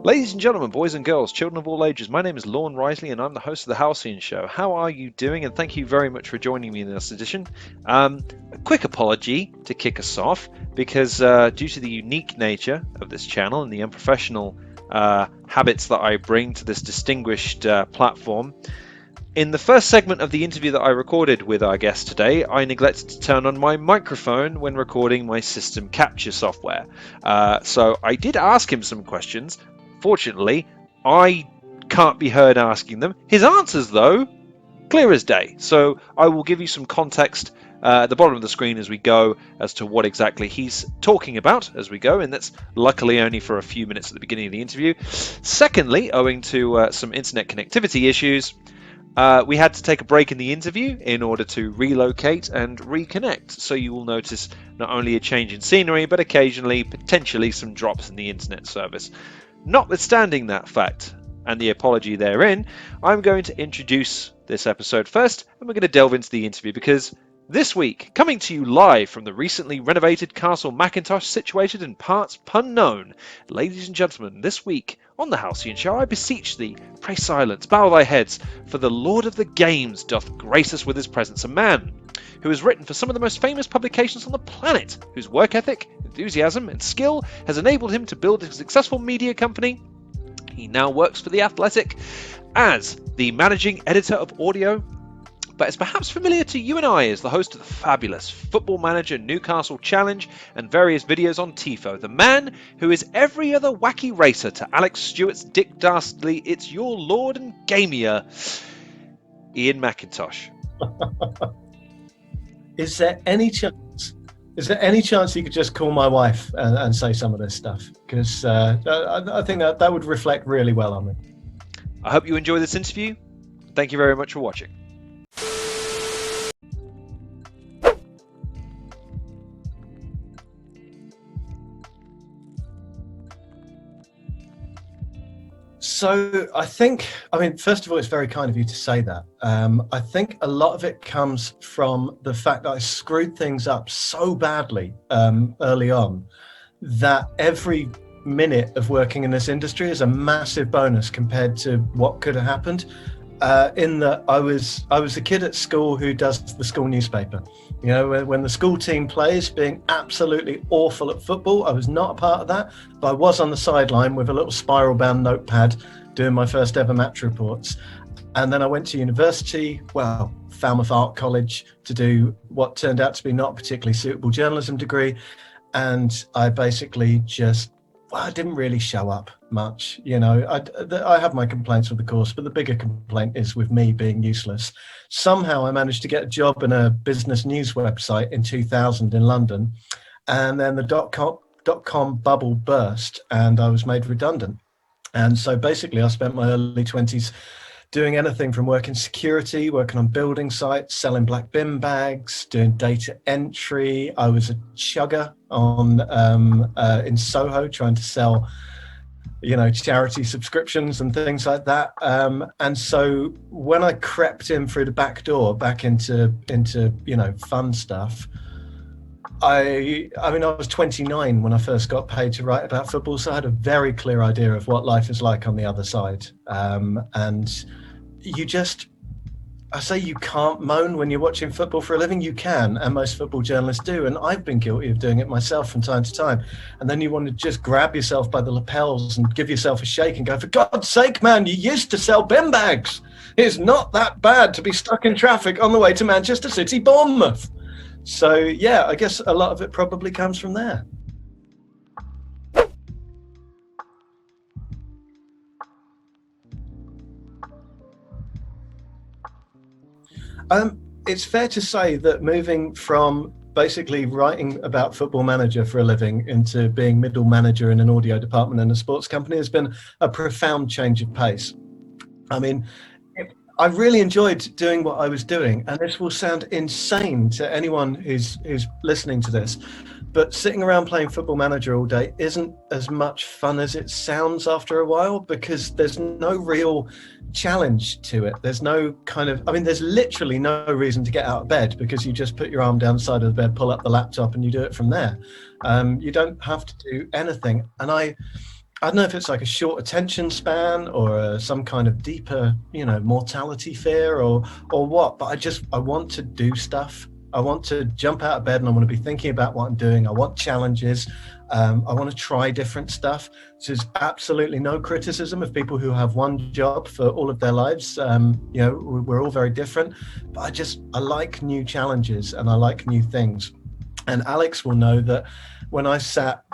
Ladies and gentlemen, boys and girls, children of all ages, my name is Lorne Risley and I'm the host of the Halcyon Show. How are you doing? And thank you very much for joining me in this edition. A quick apology to kick us off because due to the unique nature of this channel and the unprofessional habits that I bring to this distinguished platform, in the first segment of the interview that I recorded with our guest today, I neglected to turn on my microphone when recording my system capture software. So I did ask him some questions. Fortunately, I can't be heard asking them. His answers, though, clear as day. So I will give you some context at the bottom of the screen as we go as to what exactly he's talking about as we go, and that's luckily only for a few minutes at the beginning of the interview. Secondly, owing to some internet connectivity issues, we had to take a break in the interview in order to relocate and reconnect. So you will notice not only a change in scenery, but occasionally, potentially, some drops in the internet service. Notwithstanding that fact and the apology therein, I'm going to introduce this episode first, and we're going to delve into the interview because this week, coming to you live from the recently renovated Castle Macintosh situated in parts unknown, ladies and gentlemen, this week on the Halcyon Show, I beseech thee, pray silence, bow thy heads, for the Lord of the Games doth grace us with his presence, a man who has written for some of the most famous publications on the planet, whose work ethic, enthusiasm, and skill has enabled him to build a successful media company. He now works for The Athletic as the managing editor of audio, but is perhaps familiar to you and I as the host of the fabulous Football Manager Newcastle Challenge and various videos on TIFO, the man who is every other wacky racer to Alex Stewart's Dick Dastardly, it's your lord and gamier, Iain Macintosh. Is there any chance you could just call my wife and say some of this stuff? Because I think that would reflect really well on me. I hope you enjoy this interview. Thank you very much for watching. So first of all, it's very kind of you to say that. I think a lot of it comes from the fact that I screwed things up so badly early on that every minute of working in this industry is a massive bonus compared to what could have happened. In that I was a kid at school who does the school newspaper. You know, when the school team plays, being absolutely awful at football. I was not a part of that, but I was on the sideline with a little spiral bound notepad doing my first ever match reports. And then I went to university, Falmouth Art College, to do what turned out to be not a particularly suitable journalism degree. And I basically I didn't really show up much. You know, I have my complaints with the course, but the bigger complaint is with me being useless. Somehow I managed to get a job in a business news website in 2000 in London, and then the dot-com bubble burst and I was made redundant. And so basically I spent my early 20s doing anything from working security, working on building sites, selling black bin bags, doing data entry. I was a chugger in Soho trying to sell, charity subscriptions and things like that. And so when I crept in through the back door back into fun stuff, I was 29 when I first got paid to write about football, so I had a very clear idea of what life is like on the other side. And I say you can't moan when you're watching football for a living. You can, and most football journalists do, and I've been guilty of doing it myself from time to time. And then you want to just grab yourself by the lapels and give yourself a shake and go, for God's sake, man, you used to sell bin bags. It's not that bad to be stuck in traffic on the way to Manchester City, Bournemouth. So, yeah, I guess a lot of it probably comes from there. It's fair to say that moving from basically writing about Football Manager for a living into being middle manager in an audio department in a sports company has been a profound change of pace. I mean, I really enjoyed doing what I was doing, and this will sound insane to anyone who's listening to this, but sitting around playing Football Manager all day isn't as much fun as it sounds after a while, because there's no real challenge to it. There's no kind of, I mean, there's literally no reason to get out of bed, because you just put your arm down the side of the bed, pull up the laptop, and you do it from there. You don't have to do anything. And I don't know if it's like a short attention span or some kind of deeper, mortality fear or what, but I want to do stuff. I want to jump out of bed and I want to be thinking about what I'm doing. I want challenges. I want to try different stuff. So there's absolutely no criticism of people who have one job for all of their lives. We're all very different, but I like new challenges and I like new things. And Alex will know that when I sat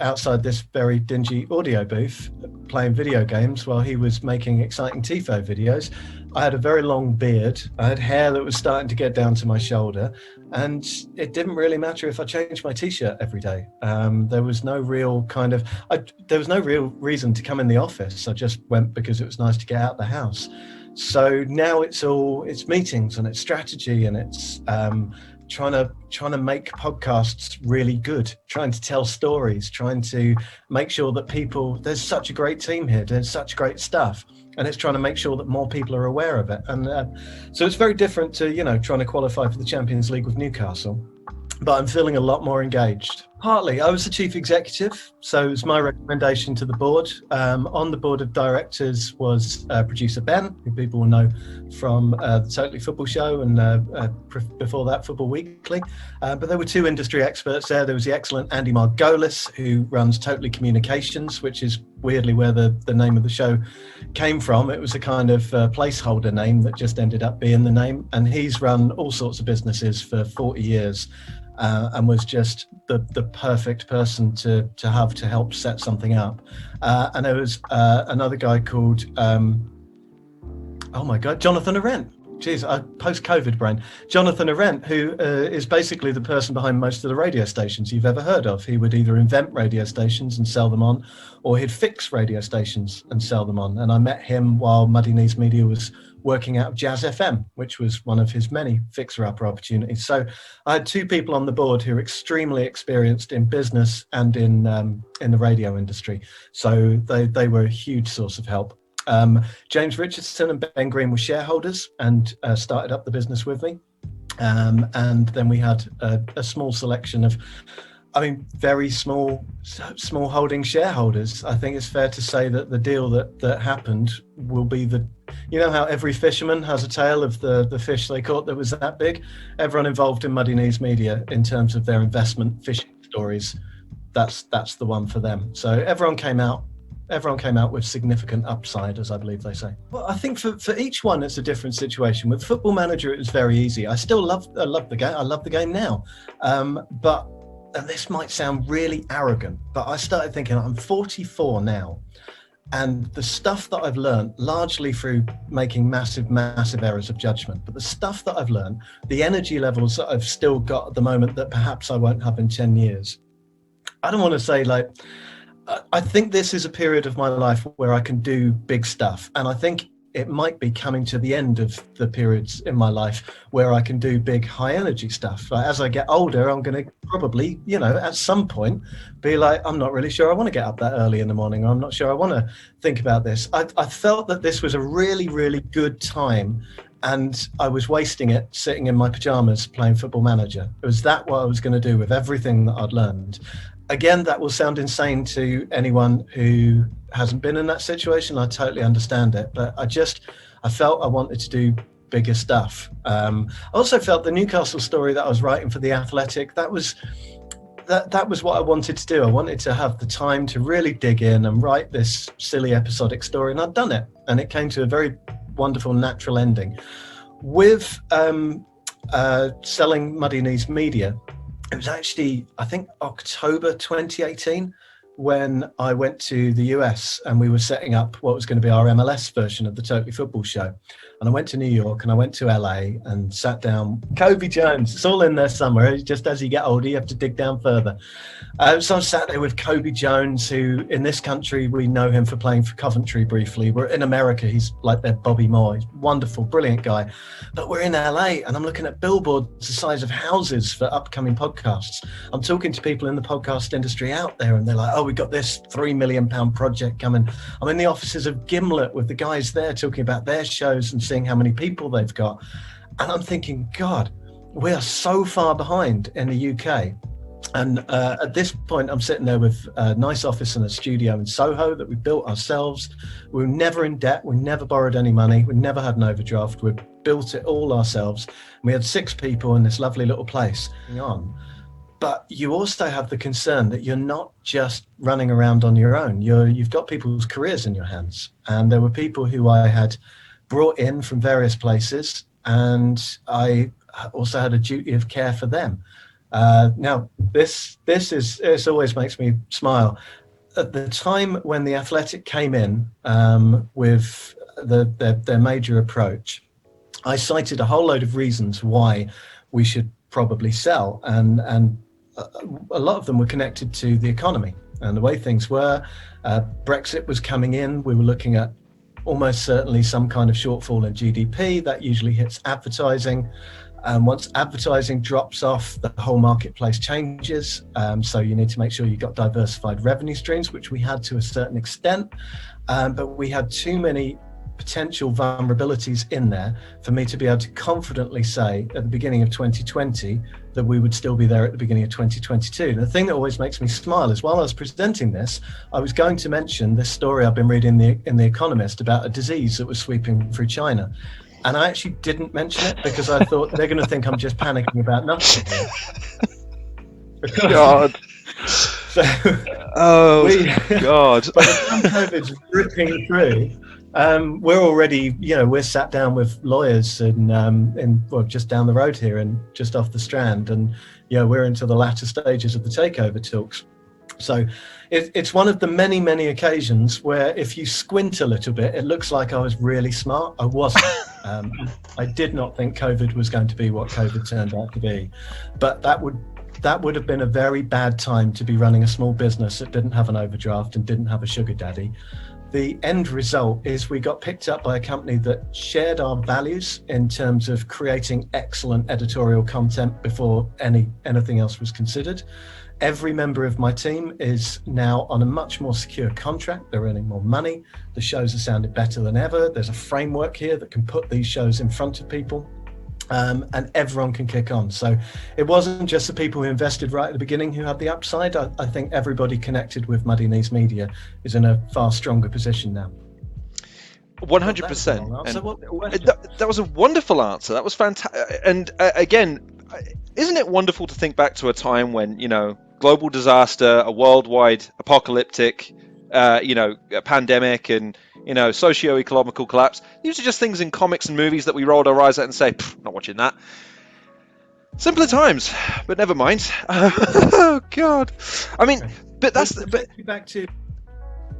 outside this very dingy audio booth playing video games while he was making exciting TIFO videos, I had a very long beard. I had hair that was starting to get down to my shoulder, and it didn't really matter if I changed my t-shirt every day. There was no real reason to come in the office. I just went because it was nice to get out of the house. So now it's meetings and it's strategy and it's trying to make podcasts really good, trying to tell stories, trying to make sure that there's such a great team here, there's such great stuff, and it's trying to make sure that more people are aware of it. And so it's very different to trying to qualify for the Champions League with Newcastle, but I'm feeling a lot more engaged. Partly, I was the chief executive, so it was my recommendation to the board. On the board of directors was producer Ben, who people will know from the Totally Football Show and before that, Football Weekly. But there were two industry experts there. There was the excellent Andy Margolis, who runs Totally Communications, which is weirdly where the name of the show came from. It was a kind of placeholder name that just ended up being the name. And he's run all sorts of businesses for 40 years. And was just the perfect person to have to help set something up. And there was another guy called, Jonathan Arendt. Jeez, post-COVID brain. Jonathan Arendt, who is basically the person behind most of the radio stations you've ever heard of. He would either invent radio stations and sell them on, or he'd fix radio stations and sell them on. And I met him while Muddy Knees Media was working out of Jazz FM, which was one of his many fixer-upper opportunities. So I had two people on the board who were extremely experienced in business and in the radio industry. So they were a huge source of help. James Richardson and Ben Green were shareholders and started up the business with me. And then we had a small selection of, very small holding shareholders. I think it's fair to say that the deal that happened will be how every fisherman has a tale of the fish they caught that was that big. Everyone involved in Muddy Knees Media, in terms of their investment fishing stories, that's the one for them. So everyone came out with significant upside, as I believe they say. Well, I think for each one, it's a different situation. With Football Manager, it was very easy. I still love the game. I love the game now. But and this might sound really arrogant, but I started thinking, I'm 44 now. And the stuff that I've learned, largely through making massive, massive errors of judgment, but the stuff that I've learned, the energy levels that I've still got at the moment that perhaps I won't have in 10 years. I don't want to say I think this is a period of my life where I can do big stuff. And I think it might be coming to the end of the periods in my life where I can do big, high energy stuff. As I get older, I'm going to probably, at some point be like, I'm not really sure I want to get up that early in the morning. Or I'm not sure I want to think about this. I felt that this was a really, really good time. And I was wasting it sitting in my pajamas playing Football Manager. It was that what I was going to do with everything that I'd learned. Again, that will sound insane to anyone who hasn't been in that situation. I totally understand it, but I felt I wanted to do bigger stuff. I also felt the Newcastle story that I was writing for The Athletic, that was what I wanted to do. I wanted to have the time to really dig in and write this silly episodic story, and I'd done it, and it came to a very wonderful, natural ending. With selling Muddy Knees Media, it was actually, I think, October 2018 when I went to the US and we were setting up what was going to be our MLS version of the Totally Football Show. And I went to New York and I went to LA and sat down. Kobe Jones, it's all in there somewhere. Just as you get older, you have to dig down further. So I sat there with Kobe Jones, who in this country, we know him for playing for Coventry briefly. We're in America, he's like their Bobby Moore. He's wonderful, brilliant guy. But we're in LA and I'm looking at billboards the size of houses for upcoming podcasts. I'm talking to people in the podcast industry out there and they're like, oh, we've got this £3 million project coming. I'm in the offices of Gimlet with the guys there talking about their shows and seeing how many people they've got. And I'm thinking, God, we are so far behind in the UK. And at this point, I'm sitting there with a nice office and a studio in Soho that we built ourselves. We were never in debt. We never borrowed any money. We never had an overdraft. We built it all ourselves. We had 6 people in this lovely little place. But you also have the concern that you're not just running around on your own. You've got people's careers in your hands. And there were people who I had brought in from various places, and I also had a duty of care for them. Now, this always makes me smile. At the time when The Athletic came in with their major approach, I cited a whole load of reasons why we should probably sell, and a lot of them were connected to the economy and the way things were. Brexit was coming in. We were looking at almost certainly some kind of shortfall in GDP. That usually hits advertising. Once advertising drops off, the whole marketplace changes. So you need to make sure you've got diversified revenue streams, which we had to a certain extent. But we had too many potential vulnerabilities in there for me to be able to confidently say at the beginning of 2020 that we would still be there at the beginning of 2022. And the thing that always makes me smile is while I was presenting this, I was going to mention this story I've been reading in The Economist about a disease that was sweeping through China. And I actually didn't mention it because I thought they're going to think I'm just panicking about nothing. God. So, God. By the time COVID's ripping through, we're already, we're sat down with lawyers just down the road here and just off the Strand. And, we're into the latter stages of the takeover talks. So it's one of the many, many occasions where if you squint a little bit, it looks like I was really smart. I wasn't. I did not think COVID was going to be what COVID turned out to be. But that would have been a very bad time to be running a small business that didn't have an overdraft and didn't have a sugar daddy. The end result is we got picked up by a company that shared our values in terms of creating excellent editorial content before anything else was considered. Every member of my team is now on a much more secure contract. They're earning more money. The shows are sounding better than ever. There's a framework here that can put these shows in front of people. And everyone can kick on. So it wasn't just the people who invested right at the beginning who had the upside. I think everybody connected with Muddy Knees Media is in a far stronger position now. 100%. That was a wonderful answer. That was fantastic. And again, isn't it wonderful to think back to a time when, global disaster, a worldwide apocalyptic, a pandemic and, socio-economical collapse. These are just things in comics and movies that we rolled our eyes at and say, not watching that. Simpler times, but never mind. Oh, God. I mean, but that's... Back to...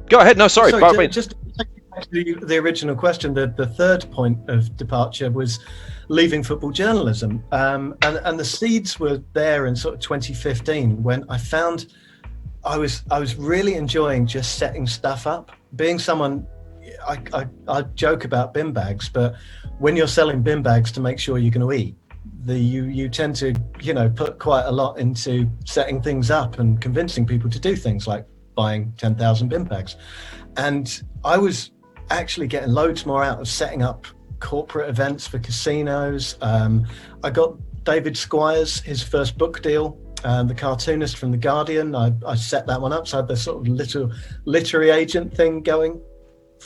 Go ahead. No, sorry. Just to take you back to the original question, the third point of departure was leaving football journalism. And the seeds were there in sort of 2015 when I found I was really enjoying just setting stuff up. Being someone, I joke about bin bags, but when you're selling bin bags to make sure you're going to eat, you tend to put quite a lot into setting things up and convincing people to do things like buying 10,000 bin bags. And I was actually getting loads more out of setting up corporate events for casinos. I got David Squires his first book deal, the cartoonist from the Guardian. I set that one up, so I had this sort of little literary agent thing going,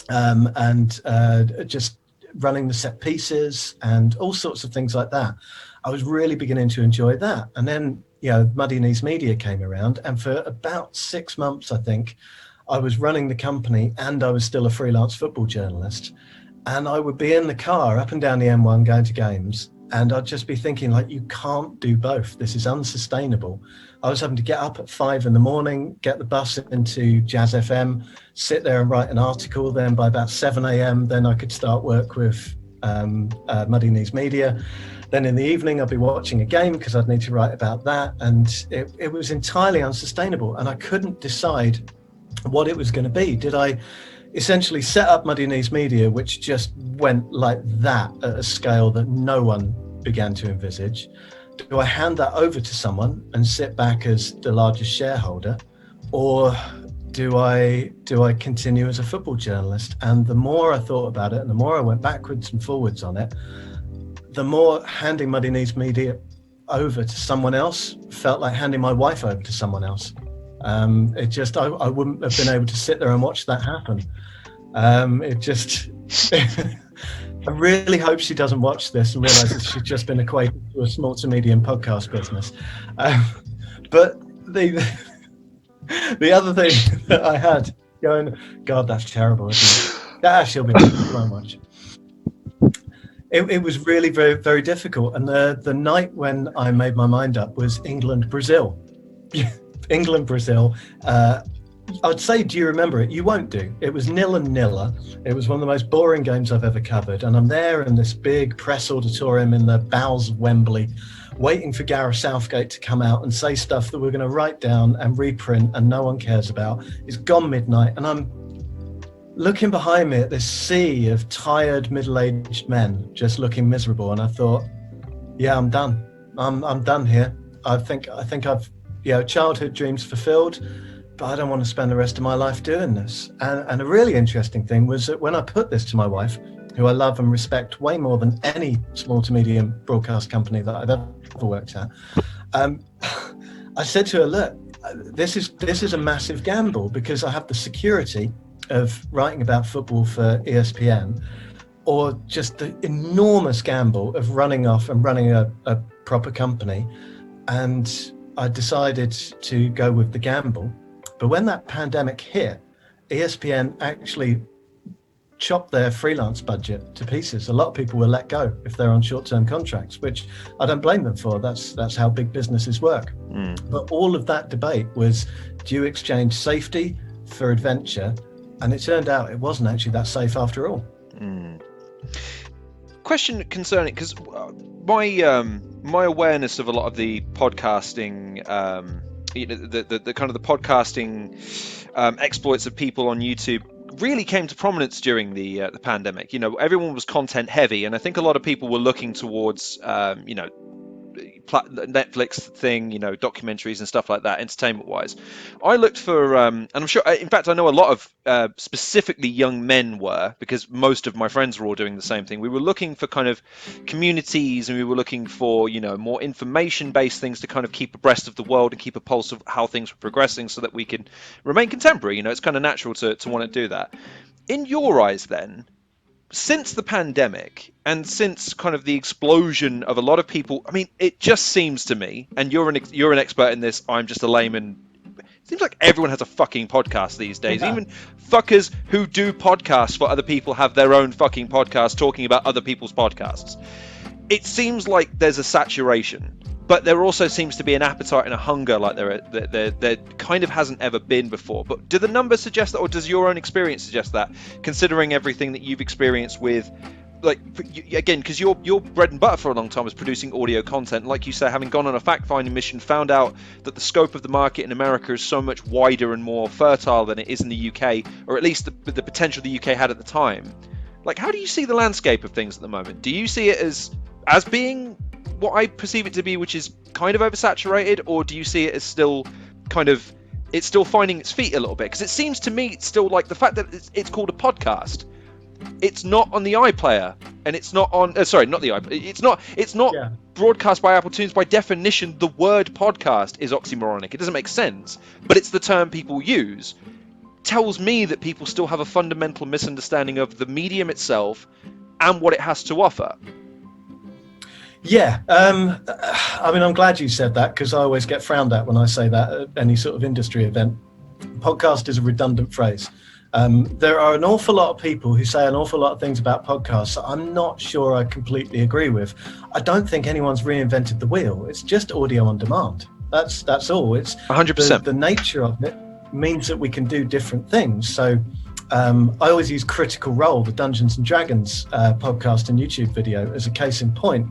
and just running the set pieces and all sorts of things like that. I was really beginning to enjoy that. And then Muddy Knees Media came around, and for about 6 months I think I was running the company and I was still a freelance football journalist. And I would be in the car up and down the M1 going to games, and I'd just be thinking, like, you can't do both. This is unsustainable. I was having to get up at 5 a.m, get the bus into Jazz FM, sit there and write an article. Then by about 7 a.m, then I could start work with Muddy Knees Media. Then in the evening, I'd be watching a game because I'd need to write about that. And it was entirely unsustainable. And I couldn't decide what it was going to be. Did I essentially set up Muddy Knees Media, which just went like that at a scale that no one began to envisage? Do I hand that over to someone and sit back as the largest shareholder? Or do I continue as a football journalist? And the more I thought about it and the more I went backwards and forwards on it, the more handing Muddy Knees Media over to someone else felt like handing my wife over to someone else. I wouldn't have been able to sit there and watch that happen. I really hope she doesn't watch this and realizes she's just been equated to a small to medium podcast business. But the other thing that I had going, God, that's terrible, isn't it? She'll be so much. It was really very, very difficult. And the night when I made my mind up was England-Brazil. England-Brazil. I'd say, do you remember it? You won't do. It was 0-0. It was one of the most boring games I've ever covered. And I'm there in this big press auditorium in the bowels of Wembley, waiting for Gareth Southgate to come out and say stuff that we're going to write down and reprint and no one cares about. It's gone midnight. And I'm looking behind me at this sea of tired, middle-aged men just looking miserable. And I thought, yeah, I'm done. I'm done here. I think I've, childhood dreams fulfilled, but I don't want to spend the rest of my life doing this. And a really interesting thing was that when I put this to my wife, who I love and respect way more than any small to medium broadcast company that I've ever worked at, I said to her, look, this is a massive gamble because I have the security of writing about football for ESPN, or just the enormous gamble of running off and running a proper company. And I decided to go with the gamble. But when that pandemic hit, ESPN actually chopped their freelance budget to pieces. A lot of people were let go if they're on short-term contracts, which I don't blame them for. That's how big businesses work. But all of that debate was, do you exchange safety for adventure? And it turned out it wasn't actually that safe after all. Question concerning, because my awareness of a lot of the podcasting, the kind of the podcasting exploits of people on YouTube really came to prominence during the pandemic. Everyone was content heavy, and I think a lot of people were looking towards Netflix thing, documentaries and stuff like that, entertainment wise. I looked for and I'm sure, in fact I know a lot of specifically young men were, because most of my friends were all doing the same thing. We were looking for kind of communities, and we were looking for more information based things to kind of keep abreast of the world and keep a pulse of how things were progressing so that we could remain contemporary. It's kind of natural to want to do that. In your eyes then, since the pandemic and since kind of the explosion of a lot of people, I mean, it just seems to me, and you're an expert in this, I'm just a layman, it seems like everyone has a fucking podcast these days. Yeah. Even fuckers who do podcasts for other people have their own fucking podcast talking about other people's podcasts. It seems like there's a saturation, but there also seems to be an appetite and a hunger like there kind of hasn't ever been before. But do the numbers suggest that, or does your own experience suggest that, considering everything that you've experienced with, like, again, because your bread and butter for a long time was producing audio content, like you say, having gone on a fact-finding mission, found out that the scope of the market in America is so much wider and more fertile than it is in the UK, or at least the potential the UK had at the time. Like, how do you see the landscape of things at the moment? Do you see it as being what I perceive it to be, which is kind of oversaturated, or do you see it as still kind of, it's still finding its feet a little bit? Because it seems to me it's still like the fact that it's called a podcast. It's not on the iPlayer, and it's not on not the iPlayer. It's not broadcast by Apple Tunes. By definition, the word podcast is oxymoronic. It doesn't make sense, but it's the term people use. Tells me that people still have a fundamental misunderstanding of the medium itself and what it has to offer. Yeah, I mean, I'm glad you said that, because I always get frowned at when I say that at any sort of industry event. Podcast is a redundant phrase. There are an awful lot of people who say an awful lot of things about podcasts that I'm not sure I completely agree with. I don't think anyone's reinvented the wheel. It's just audio on demand. That's all. It's 100%. The nature of it means that we can do different things. So I always use Critical Role, the Dungeons and Dragons podcast and YouTube video, as a case in point.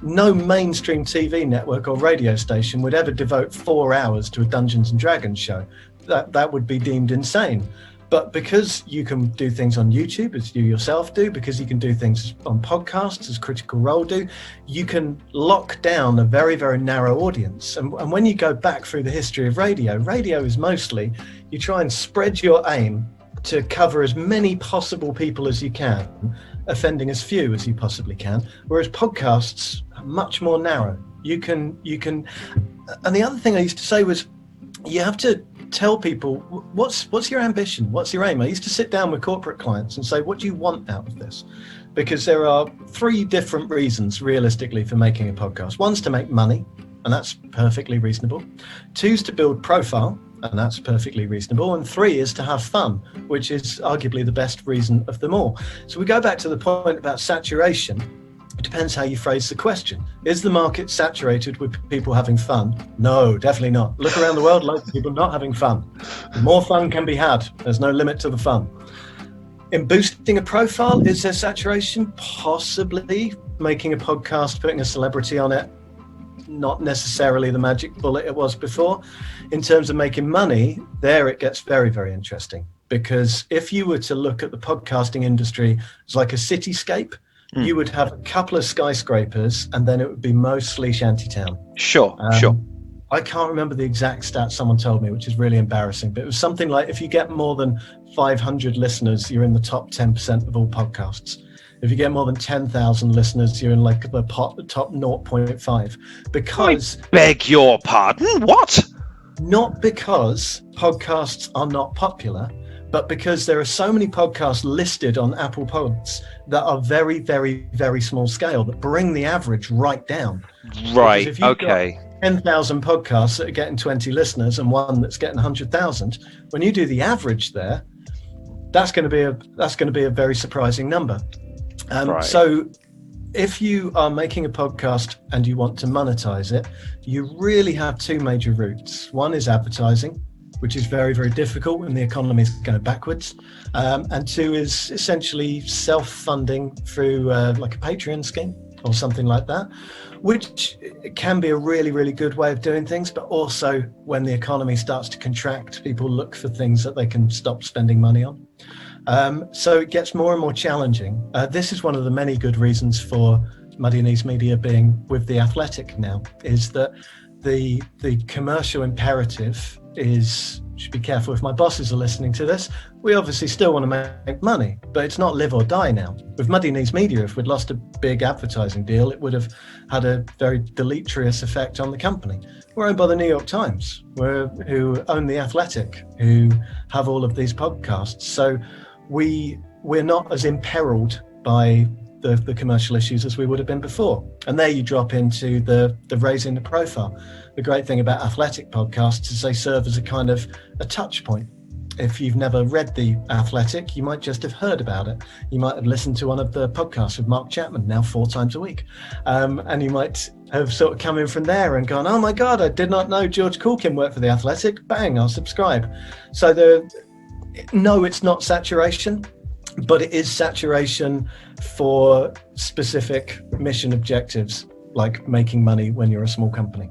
No mainstream TV network or radio station would ever devote 4 hours to a Dungeons and Dragons show. That would be deemed insane. But because you can do things on YouTube, as you yourself do, because you can do things on podcasts, as Critical Role do, you can lock down a very, very narrow audience. And when you go back through the history of radio is mostly, you try and spread your aim to cover as many possible people as you can, offending as few as you possibly can, whereas podcasts are much more narrow. You can, and the other thing I used to say was, you have to tell people, what's your ambition? What's your aim? I used to sit down with corporate clients and say, what do you want out of this? Because there are 3 different reasons realistically for making a podcast. One's to make money, and that's perfectly reasonable. 2's to build profile, and that's perfectly reasonable. And 3 is to have fun, which is arguably the best reason of them all. So we go back to the point about saturation. It depends how you phrase the question. Is the market saturated with people having fun? No, definitely not. Look around the world, loads of people not having fun. More fun can be had. There's no limit to the fun. In boosting a profile, is there saturation? Possibly. Making a podcast, putting a celebrity on it, not necessarily the magic bullet it was before. In terms of making money, there it gets very, very interesting. Because if you were to look at the podcasting industry as like a cityscape, you would have a couple of skyscrapers, and then it would be mostly shantytown. Sure. I can't remember the exact stat someone told me, which is really embarrassing, but it was something like, if you get more than 500 listeners, you're in the top 10% of all podcasts. If you get more than 10,000 listeners, you're in like the top 0.5. Because I beg your pardon? What? Not because podcasts are not popular, but because there are so many podcasts listed on Apple Pods that are very, very, very small scale, that bring the average right down. Right, if you've okay. got 10,000 podcasts that are getting 20 listeners and one that's getting 100,000, when you do the average there, that's going to be a very surprising number. Right. So if you are making a podcast and you want to monetize it, you really have 2 major routes. One is advertising, which is very, very difficult when the economy is going backwards. And 2 is essentially self-funding through like a Patreon scheme or something like that, which can be a really, really good way of doing things. But also when the economy starts to contract, people look for things that they can stop spending money on. So it gets more and more challenging. This is one of the many good reasons for Muddy Knees Media being with The Athletic now, is that the commercial imperative is, should be careful if my bosses are listening to this, we obviously still want to make money, but it's not live or die now. With Muddy Knees Media, if we'd lost a big advertising deal, it would have had a very deleterious effect on the company. We're owned by the New York Times, who own The Athletic, who have all of these podcasts. So we're not as imperiled by the commercial issues as we would have been before. And there you drop into the raising the profile. The great thing about athletic podcasts is they serve as a kind of a touch point. If you've never read The Athletic, you might just have heard about it. You might have listened to one of the podcasts with Mark Chapman, now 4 times a week. And you might have sort of come in from there and gone, oh my God, I did not know George Culkin worked for The Athletic. Bang, I'll subscribe. So no, it's not saturation, but it is saturation for specific mission objectives, like making money when you're a small company.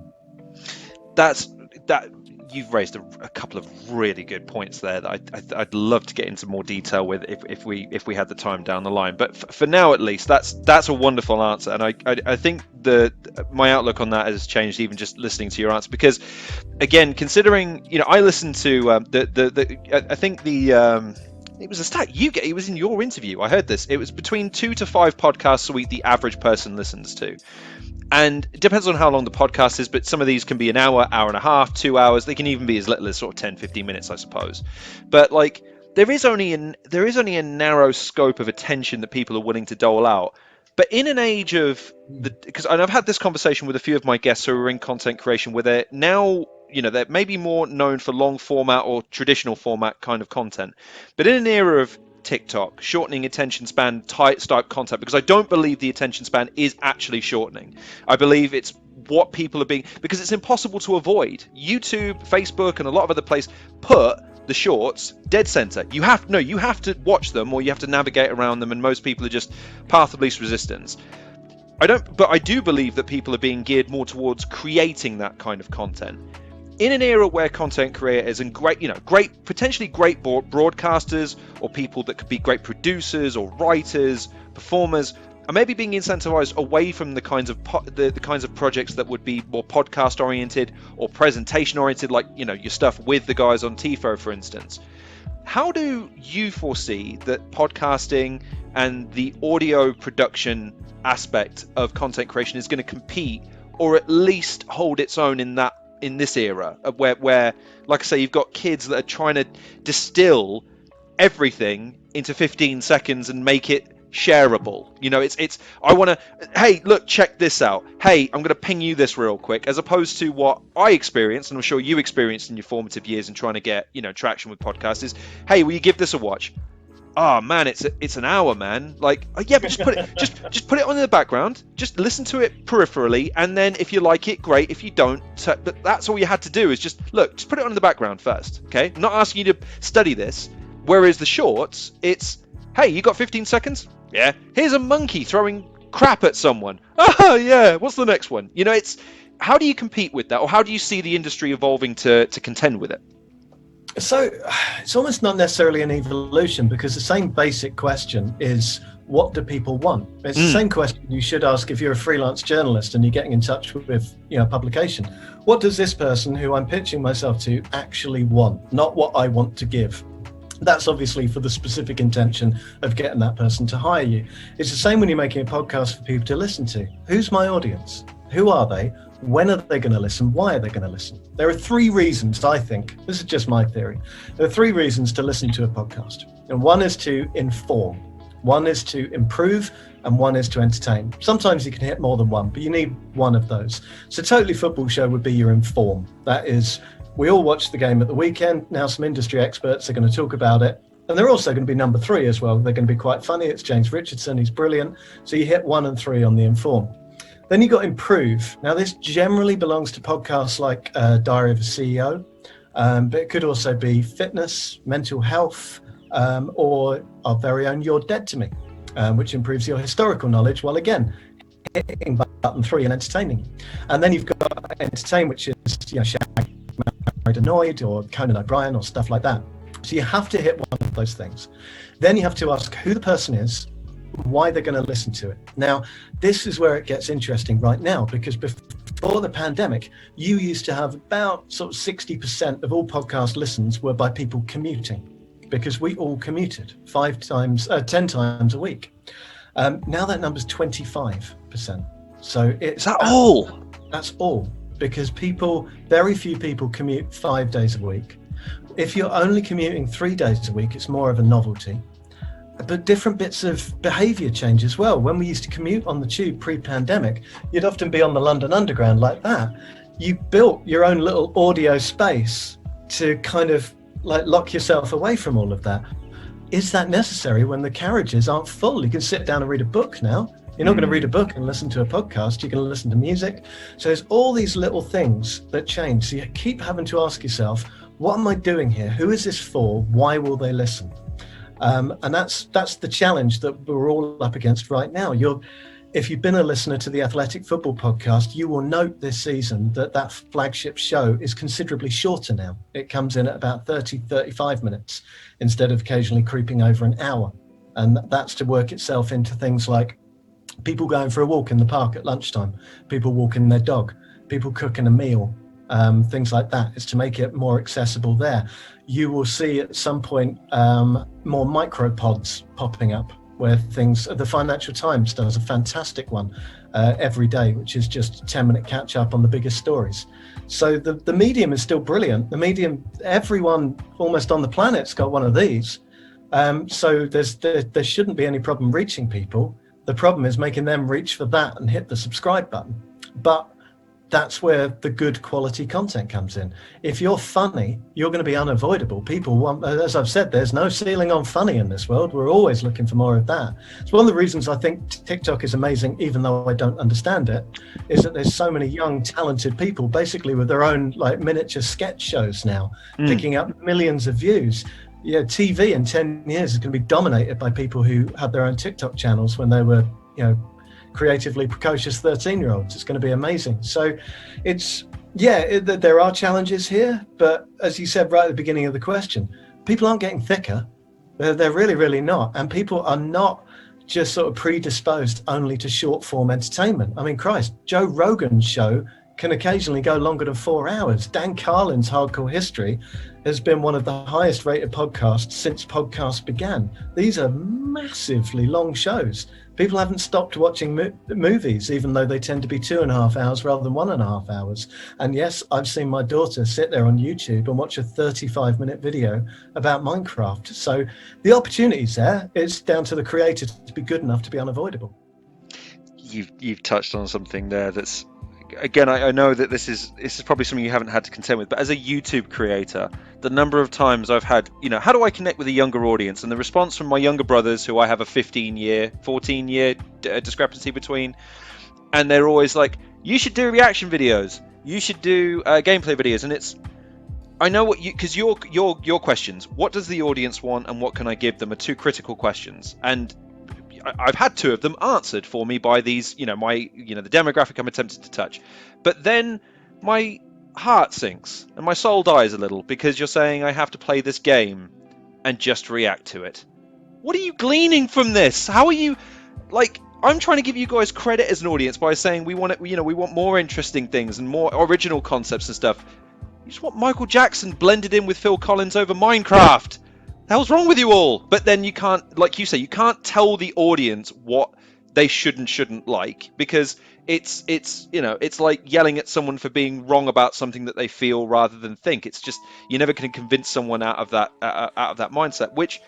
You've raised a couple of really good points there that I'd love to get into more detail with if we had the time down the line. But for now, at least, that's a wonderful answer, and I think my outlook on that has changed even just listening to your answer, because again, considering I listened to I think it was a stat it was in your interview. I heard this. It was between 2 to 5 podcasts a week the average person listens to. And it depends on how long the podcast is, but some of these can be an hour, hour and a half, 2 hours. They can even be as little as sort of 10, 15 minutes, I suppose. But like, there is only a narrow scope of attention that people are willing to dole out. But in an age of because I've had this conversation with a few of my guests who are in content creation, where they're now, they're maybe more known for long format or traditional format kind of content. But in an era of TikTok, shortening attention span type content, because I don't believe the attention span is actually shortening. I believe it's what people are being, because it's impossible to avoid. YouTube, Facebook, and a lot of other places put the shorts, dead center. You have to watch them, or you have to navigate around them, and most people are just path of least resistance. But I do believe that people are being geared more towards creating that kind of content. In an era where content creators and potentially great broadcasters, or people that could be great producers or writers, performers, are maybe being incentivized away from the kinds of projects that would be more podcast oriented or presentation oriented, like your stuff with the guys on TIFO, for instance. How do you foresee that podcasting and the audio production aspect of content creation is going to compete, or at least hold its own in this era where, like I say, you've got kids that are trying to distill everything into 15 seconds and make it shareable? I want to, hey, look, check this out. Hey, I'm going to ping you this real quick, as opposed to what I experienced, and I'm sure you experienced in your formative years in trying to get traction with podcasts, is, hey, will you give this a watch? Oh man, it's an hour, man. Like, yeah, but just put it on in the background. Just listen to it peripherally, and then if you like it, great. If you don't, but that's all you had to do, is just put it on in the background first. Okay, I'm not asking you to study this. Whereas the shorts, it's, hey, you got 15 seconds? Yeah. Here's a monkey throwing crap at someone. Oh yeah. What's the next one? It's, how do you compete with that, or how do you see the industry evolving to contend with it? So it's almost not necessarily an evolution, because the same basic question is, what do people want? It's the same question you should ask if you're a freelance journalist and you're getting in touch with publication. What does this person who I'm pitching myself to actually want? Not what I want to give. That's obviously for the specific intention of getting that person to hire you. It's the same when you're making a podcast for people to listen to. Who's my audience? Who are they? When are they going to listen? Why are they going to listen? There are three reasons, I think, this is just my theory, there are three reasons to listen to a podcast. And one is to inform, one is to improve, and one is to entertain. Sometimes you can hit more than one, but you need one of those. So Totally Football Show would be your inform. That is, we all watch the game at the weekend. Now some industry experts are going to talk about it. And they're also going to be number three as well. They're going to be quite funny. It's James Richardson, he's brilliant. So you hit 1 and 3 on the inform. Then you got improve. Now this generally belongs to podcasts like Diary of a CEO, but it could also be fitness, mental health, or our very own You're Dead to Me, which improves your historical knowledge, while again, hitting button 3 and entertaining. And then you've got entertain, which is Shag, Married Annoyed, or Conan O'Brien, or stuff like that. So you have to hit one of those things. Then you have to ask who the person is, why they're going to listen to it. Now, this is where it gets interesting right now, because before the pandemic, you used to have about sort of 60% of all podcast listens were by people commuting, because we all commuted 10 times a week. Now that number's 25%. So it's all? That's all, because very few people commute 5 days a week. If you're only commuting 3 days a week, it's more of a novelty. But different bits of behaviour change as well. When we used to commute on the tube pre-pandemic, you'd often be on the London Underground like that. You built your own little audio space to kind of like lock yourself away from all of that. Is that necessary when the carriages aren't full? You can sit down and read a book now. You're not going to read a book and listen to a podcast. You're going to listen to music. So there's all these little things that change. So you keep having to ask yourself, what am I doing here? Who is this for? Why will they listen? And that's the challenge that we're all up against right now. If you've been a listener to the Athletic Football Podcast, you will note this season that flagship show is considerably shorter now. It comes in at about 35 minutes instead of occasionally creeping over an hour. And that's to work itself into things like people going for a walk in the park at lunchtime, people walking their dog, people cooking a meal, things like that. It's to make it more accessible there. You will see at some point more micropods popping up, where the Financial Times does a fantastic one every day, which is just a 10-minute catch up on the biggest stories. So the medium is still brilliant. The medium, everyone almost on the planet's got one of these. So there shouldn't be any problem reaching people. The problem is making them reach for that and hit the subscribe button. But that's where the good quality content comes in. If you're funny, you're going to be unavoidable. People want, as I've said, there's no ceiling on funny in this world. We're always looking for more of that. It's one of the reasons I think TikTok is amazing, even though I don't understand it, is that there's so many young, talented people basically with their own like miniature sketch shows now, picking up millions of views. Yeah, TV in 10 years is going to be dominated by people who had their own TikTok channels when they were, creatively precocious 13-year-olds. It's going to be amazing. So there are challenges here, but as you said right at the beginning of the question, people aren't getting thicker. They're really, really not. And people are not just sort of predisposed only to short form entertainment. I mean, Christ, Joe Rogan's show can occasionally go longer than 4 hours. Dan Carlin's Hardcore History has been one of the highest rated podcasts since podcasts began. These are massively long shows. People haven't stopped watching movies, even though they tend to be 2.5 hours rather than 1.5 hours. And yes, I've seen my daughter sit there on YouTube and watch a 35-minute video about Minecraft. So the opportunity's there. It's down to the creator to be good enough to be unavoidable. You've touched on something there that's, again, I know that this is probably something you haven't had to contend with, but as a YouTube creator, the number of times I've had, how do I connect with a younger audience? And the response from my younger brothers, who I have a 14-year discrepancy between, and they're always like, you should do reaction videos, you should do gameplay videos. And I know what because your questions, what does the audience want and what can I give them, are two critical questions. And I've had 2 of them answered for me by these, the demographic I'm attempting to touch. But then my heart sinks and my soul dies a little because you're saying I have to play this game and just react to it. What are you gleaning from this? How are you, I'm trying to give you guys credit as an audience by saying we want more interesting things and more original concepts and stuff. You just want Michael Jackson blended in with Phil Collins over Minecraft. The hell's wrong with you all? But then you can't, like you say, you can't tell the audience what they should and shouldn't like, because it's like yelling at someone for being wrong about something that they feel rather than think. It's just, you're never going to convince someone out of that mindset, which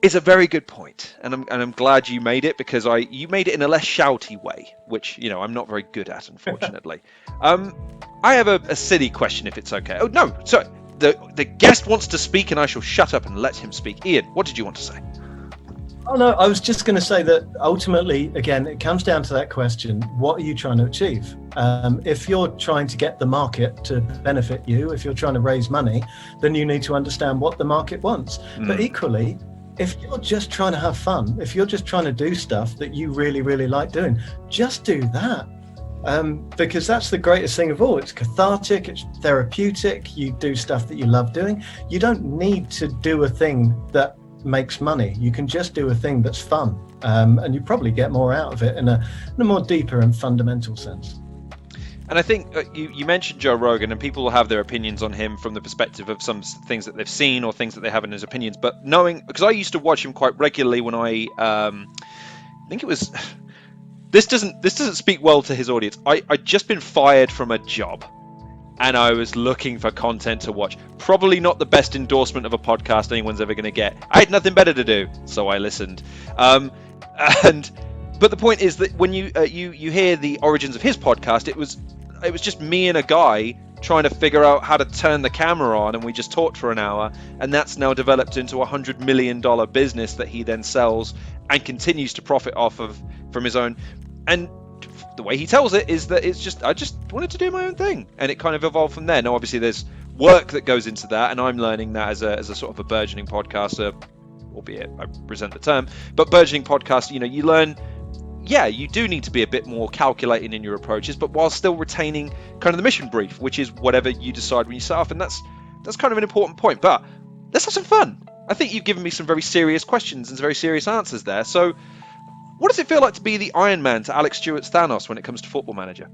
is a very good point. And I'm glad you made it, because you made it in a less shouty way, which I'm not very good at, unfortunately. I have a silly question, if it's okay. Oh no, sorry. The guest wants to speak, and I shall shut up and let him speak. Ian, what did you want to say? Oh no, I was just going to say that ultimately, again, it comes down to that question: what are you trying to achieve? If you're trying to get the market to benefit you, if you're trying to raise money, then you need to understand what the market wants. But equally, if you're just trying to have fun, if you're just trying to do stuff that you really, really like doing, just do that. Because that's the greatest thing of all. It's cathartic, it's therapeutic, you do stuff that you love doing. You don't need to do a thing that makes money. You can just do a thing that's fun, and you probably get more out of it in a more deeper and fundamental sense. And I think you mentioned Joe Rogan, and people will have their opinions on him from the perspective of some things that they've seen or things that they have in his opinions. But because I used to watch him quite regularly when I think it was... This doesn't speak well to his audience. I'd just been fired from a job, and I was looking for content to watch. Probably not the best endorsement of a podcast anyone's ever going to get. I had nothing better to do, so I listened. But the point is that when you hear the origins of his podcast, it was just me and a guy trying to figure out how to turn the camera on, and we just talked for an hour, and that's now developed into a $100 million business that he then sells and continues to profit off of from his own. And the way he tells it is that I just wanted to do my own thing, and it kind of evolved from there. Now, obviously, there's work that goes into that, and I'm learning that as a sort of a burgeoning podcaster, albeit I resent the term, but burgeoning podcast, you learn, you do need to be a bit more calculating in your approaches, but while still retaining kind of the mission brief, which is whatever you decide when you set off, and that's kind of an important point. But let's have some fun. I think you've given me some very serious questions and very serious answers there. So, what does it feel like to be the Iron Man to Alex Stewart's Thanos when it comes to Football Manager?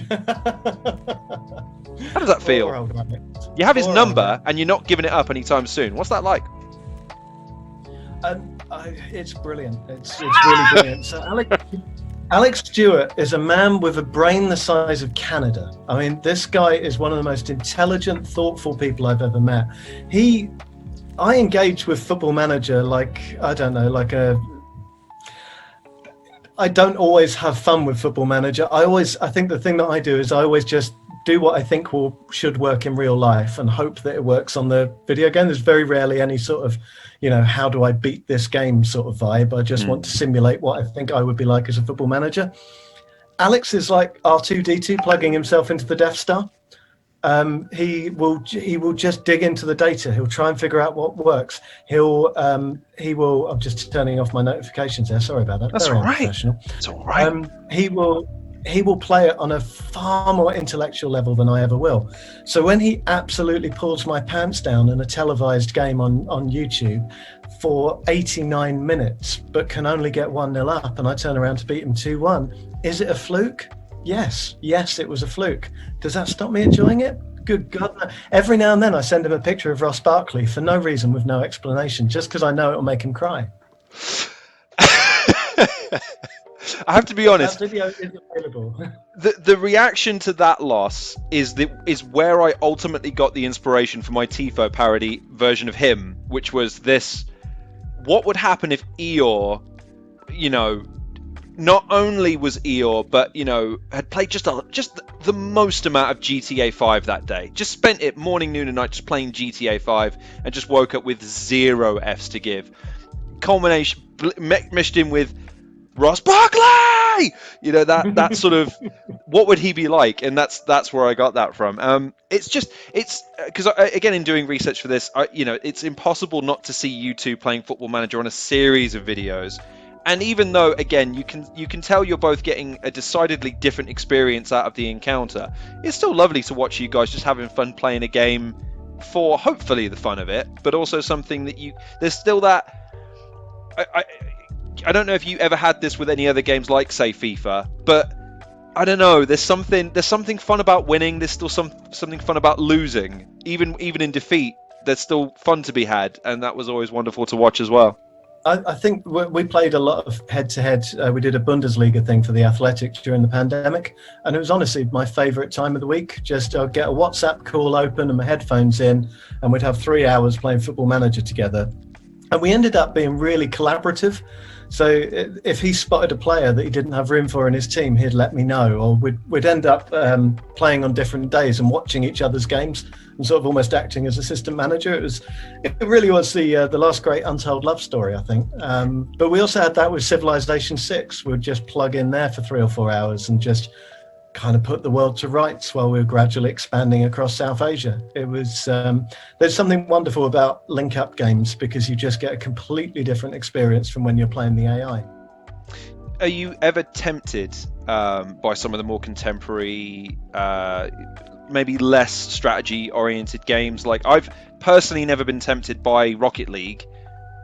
How does that feel? You have his number and you're not giving it up anytime soon. What's that like? It's brilliant. It's really brilliant. So Alex Stewart is a man with a brain the size of Canada. I mean, this guy is one of the most intelligent, thoughtful people I've ever met. I engage with Football Manager like I don't always have fun with Football Manager. I think the thing that I do is I always just do what I think should work in real life and hope that it works on the video game. There's very rarely any sort of, how do I beat this game sort of vibe. I just want to simulate what I think I would be like as a Football Manager. Alex is like R2-D2 plugging himself into the Death Star. He will just dig into the data. He'll try and figure out what works. He will. I'm just turning off my notifications there. Sorry about that. That's Very all right. unprofessional. That's all right. He will play it on a far more intellectual level than I ever will. So when he absolutely pulls my pants down in a televised game on YouTube for 89 minutes, but can only get 1-0 up, and I turn around to beat him 2-1, is it a fluke? Yes, it was a fluke. Does that stop me enjoying it? Good God. No. Every now and then I send him a picture of Ross Barkley for no reason, with no explanation, just because I know it'll make him cry. I have to be honest. That video is available. The reaction to that loss is where I ultimately got the inspiration for my Tifo parody version of him, which was this: what would happen if Eeyore, not only was Eeyore, but had played just the most amount of GTA 5 that day. Just spent it morning, noon, and night just playing GTA 5, and just woke up with 0 Fs to give. Culmination meshed in with Ross Barkley, that sort of, what would he be like? And that's where I got that from. It's because again, in doing research for this, it's impossible not to see you two playing Football Manager on a series of videos. And even though, again, you can tell you're both getting a decidedly different experience out of the encounter, it's still lovely to watch you guys just having fun playing a game for hopefully the fun of it, but also something that there's still that. I don't know if you ever had this with any other games like, say, FIFA, but I don't know. There's something fun about winning. There's still something fun about losing. Even in defeat, there's still fun to be had, and that was always wonderful to watch as well. I think we played a lot of head-to-head. We did a Bundesliga thing for the Athletics during the pandemic, and it was honestly my favourite time of the week. Just get a WhatsApp call open and my headphones in, and we'd have 3 hours playing Football Manager together. And we ended up being really collaborative. So if he spotted a player that he didn't have room for in his team, he'd let me know, or we'd end up playing on different days and watching each other's games and sort of almost acting as assistant manager. It really was the last great untold love story, I think. But we also had that with Civilization 6. We'd just plug in there for 3 or 4 hours and just kind of put the world to rights while we were gradually expanding across South Asia. It was there's something wonderful about link-up games because you just get a completely different experience from when you're playing the AI. Are you ever tempted by some of the more contemporary, maybe less strategy-oriented games? Like, I've personally never been tempted by Rocket League.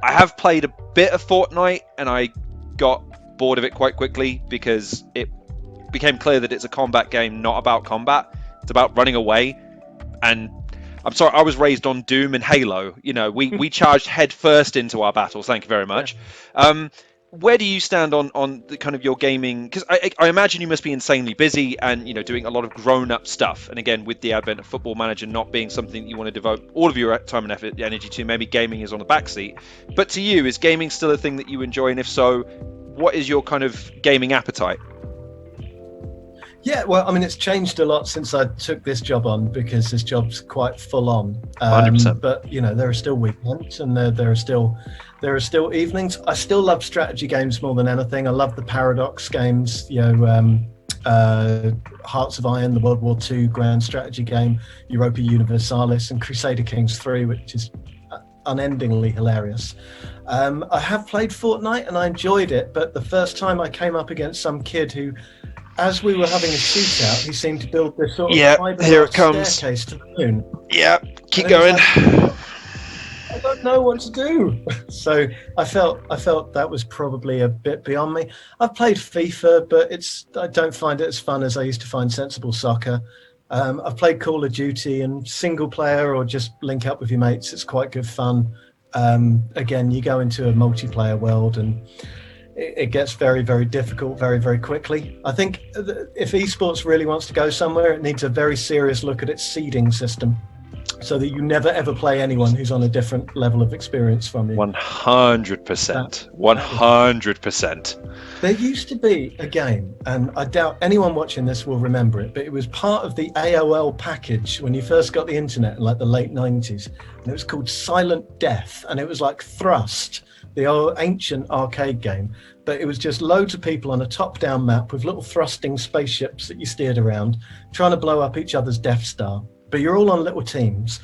I have played a bit of Fortnite, and I got bored of it quite quickly because it became clear that it's a combat game, not about combat. It's about running away. And I'm sorry, I was raised on Doom and Halo. We charged head first into our battles. Thank you very much. Where do you stand on the kind of your gaming? Because I imagine you must be insanely busy and doing a lot of grown-up stuff. And again, with the advent of Football Manager not being something that you want to devote all of your time and effort, energy to, maybe gaming is on the backseat. But to you, is gaming still a thing that you enjoy? And if so, what is your kind of gaming appetite? Yeah, well, I mean, it's changed a lot since I took this job on because this job's quite full on. 100%. But there are still weekends and there are still evenings. I still love strategy games more than anything. I love the Paradox games. Hearts of Iron, the World War II grand strategy game, Europa Universalis, and Crusader Kings 3, which is unendingly hilarious. I have played Fortnite and I enjoyed it, but the first time I came up against some kid who, as we were having a shootout, he seemed to build this sort of here it comes. staircase to the moon. Yeah, keep going. I don't know what to do. So I felt that was probably a bit beyond me. I've played FIFA, but I don't find it as fun as I used to find sensible soccer. I've played Call of Duty and single player or just link up with your mates. It's quite good fun. Again, you go into a multiplayer world and it gets very, very difficult very, very quickly. I think if esports really wants to go somewhere, it needs a very serious look at its seeding system so that you never, ever play anyone who's on a different level of experience from you. 100%. 100%. There used to be a game, and I doubt anyone watching this will remember it, but it was part of the AOL package when you first got the internet in like the late 90s. And it was called Silent Death, and it was like Thrust, the old ancient arcade game. But it was just loads of people on a top-down map with little thrusting spaceships that you steered around, trying to blow up each other's Death Star. But you're all on little teams.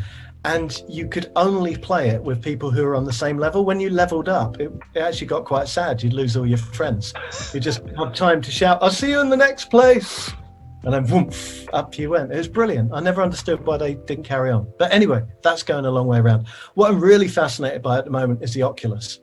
And you could only play it with people who were on the same level. When you leveled up, it actually got quite sad. You'd lose all your friends. You just have time to shout, "I'll see you in the next place." And then whoomph, up you went. It was brilliant. I never understood why they didn't carry on. But anyway, that's going a long way around. What I'm really fascinated by at the moment is the Oculus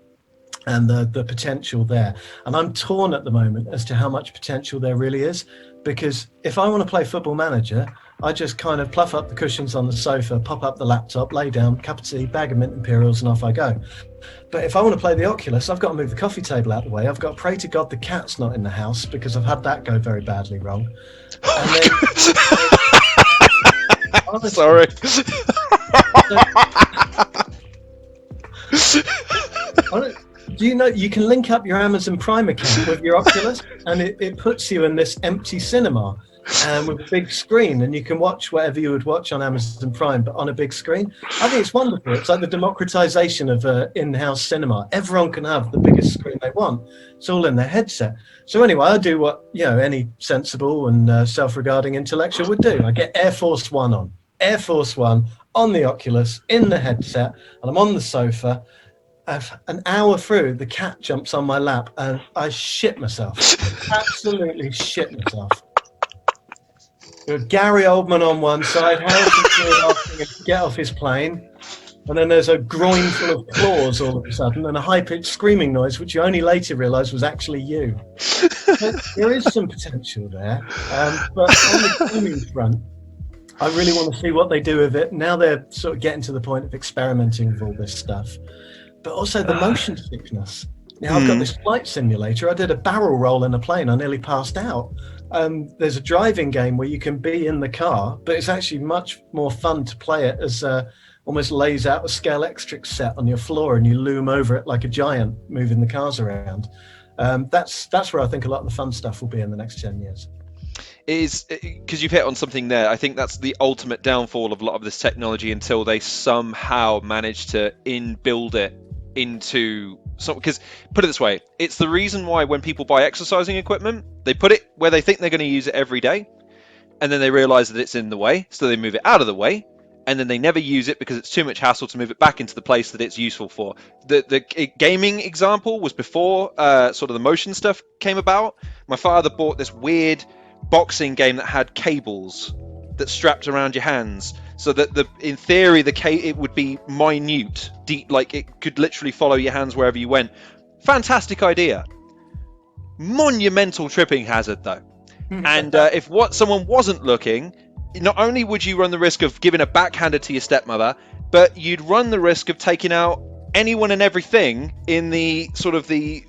and the potential there. And I'm torn at the moment as to how much potential there really is. Because if I want to play Football Manager, I just kind of pluff up the cushions on the sofa, pop up the laptop, lay down, cup of tea, bag of mint imperials, and off I go. But if I want to play the Oculus, I've got to move the coffee table out of the way. I've got to pray to God the cat's not in the house, because I've had that go very badly wrong. And then, honestly, Sorry. Do you know you can link up your Amazon Prime account with your Oculus, and it puts you in this empty cinema with a big screen, and you can watch whatever you would watch on Amazon Prime, but on a big screen. I think it's wonderful. It's like the democratization of in-house cinema. Everyone can have the biggest screen they want. It's all in their headset. So anyway, I do what any sensible and self-regarding intellectual would do. I get Air Force One on the Oculus in the headset, and I'm on the sofa. An hour through, the cat jumps on my lap, and I shit myself. Absolutely shit myself. Gary Oldman on one side, Harrison Ford asking him to get off his plane, and then there's a groin full of claws all of a sudden, and a high-pitched screaming noise, which you only later realise was actually you. There is some potential there, but on the gaming front, I really want to see what they do with it. Now they're sort of getting to the point of experimenting with all this stuff, but also the motion sickness. Now I've got this flight simulator. I did a barrel roll in a plane. I nearly passed out. There's a driving game where you can be in the car, but it's actually much more fun to play it as almost lays out a scale extric set on your floor, and you loom over it like a giant, moving the cars around. That's where I think a lot of the fun stuff will be in the next 10 years. Is because you've hit on something there. I think that's the ultimate downfall of a lot of this technology until they somehow manage to inbuild it into some. Because put it this way, it's the reason why when people buy exercising equipment, they put it where they think they're going to use it every day, and then they realize that it's in the way, so they move it out of the way, and then they never use it because it's too much hassle to move it back into the place that it's useful for. The gaming example was before sort of the motion stuff came about. My father bought this weird boxing game that had cables that strapped around your hands, so that in theory it would be minute, deep, like it could literally follow your hands wherever you went. Fantastic idea. Monumental tripping hazard though. And if someone wasn't looking, not only would you run the risk of giving a backhander to your stepmother, but you'd run the risk of taking out anyone and everything in the sort of the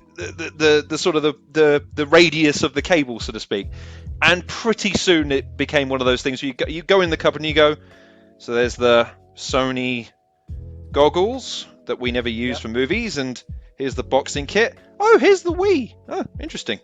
radius of the cable, so to speak. And pretty soon it became one of those things where you go in the cupboard and you go, so there's the Sony goggles that we never use for movies, and here's the boxing kit. Oh, here's the Wii. Oh, interesting.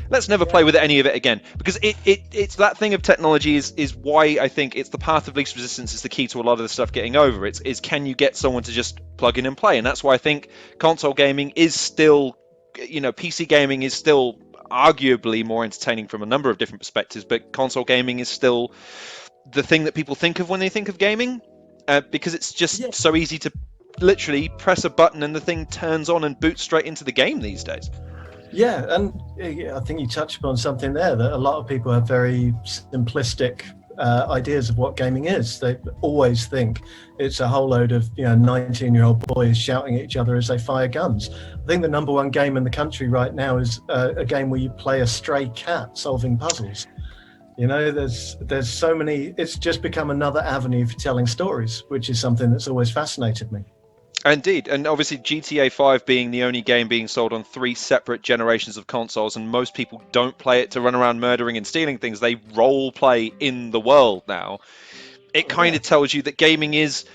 Let's never play with any of it again, because it's that thing of technology is why I think it's the path of least resistance is the key to a lot of the stuff getting over. It's can you get someone to just plug in and play, and that's why I think console gaming is still, PC gaming is still arguably more entertaining from a number of different perspectives, but console gaming is still the thing that people think of when they think of gaming, because it's just so easy to literally press a button and the thing turns on and boots straight into the game these days. Yeah, and I think you touched upon something there, that a lot of people have very simplistic ideas of what gaming is. They always think it's a whole load of 19-year-old boys shouting at each other as they fire guns. I think the number one game in the country right now is a game where you play a stray cat solving puzzles. There's so many. It's just become another avenue for telling stories, which is something that's always fascinated me. Indeed, and obviously GTA 5 being the only game being sold on 3 separate generations of consoles, and most people don't play it to run around murdering and stealing things. They role play in the world now. It kind of tells you that gaming it's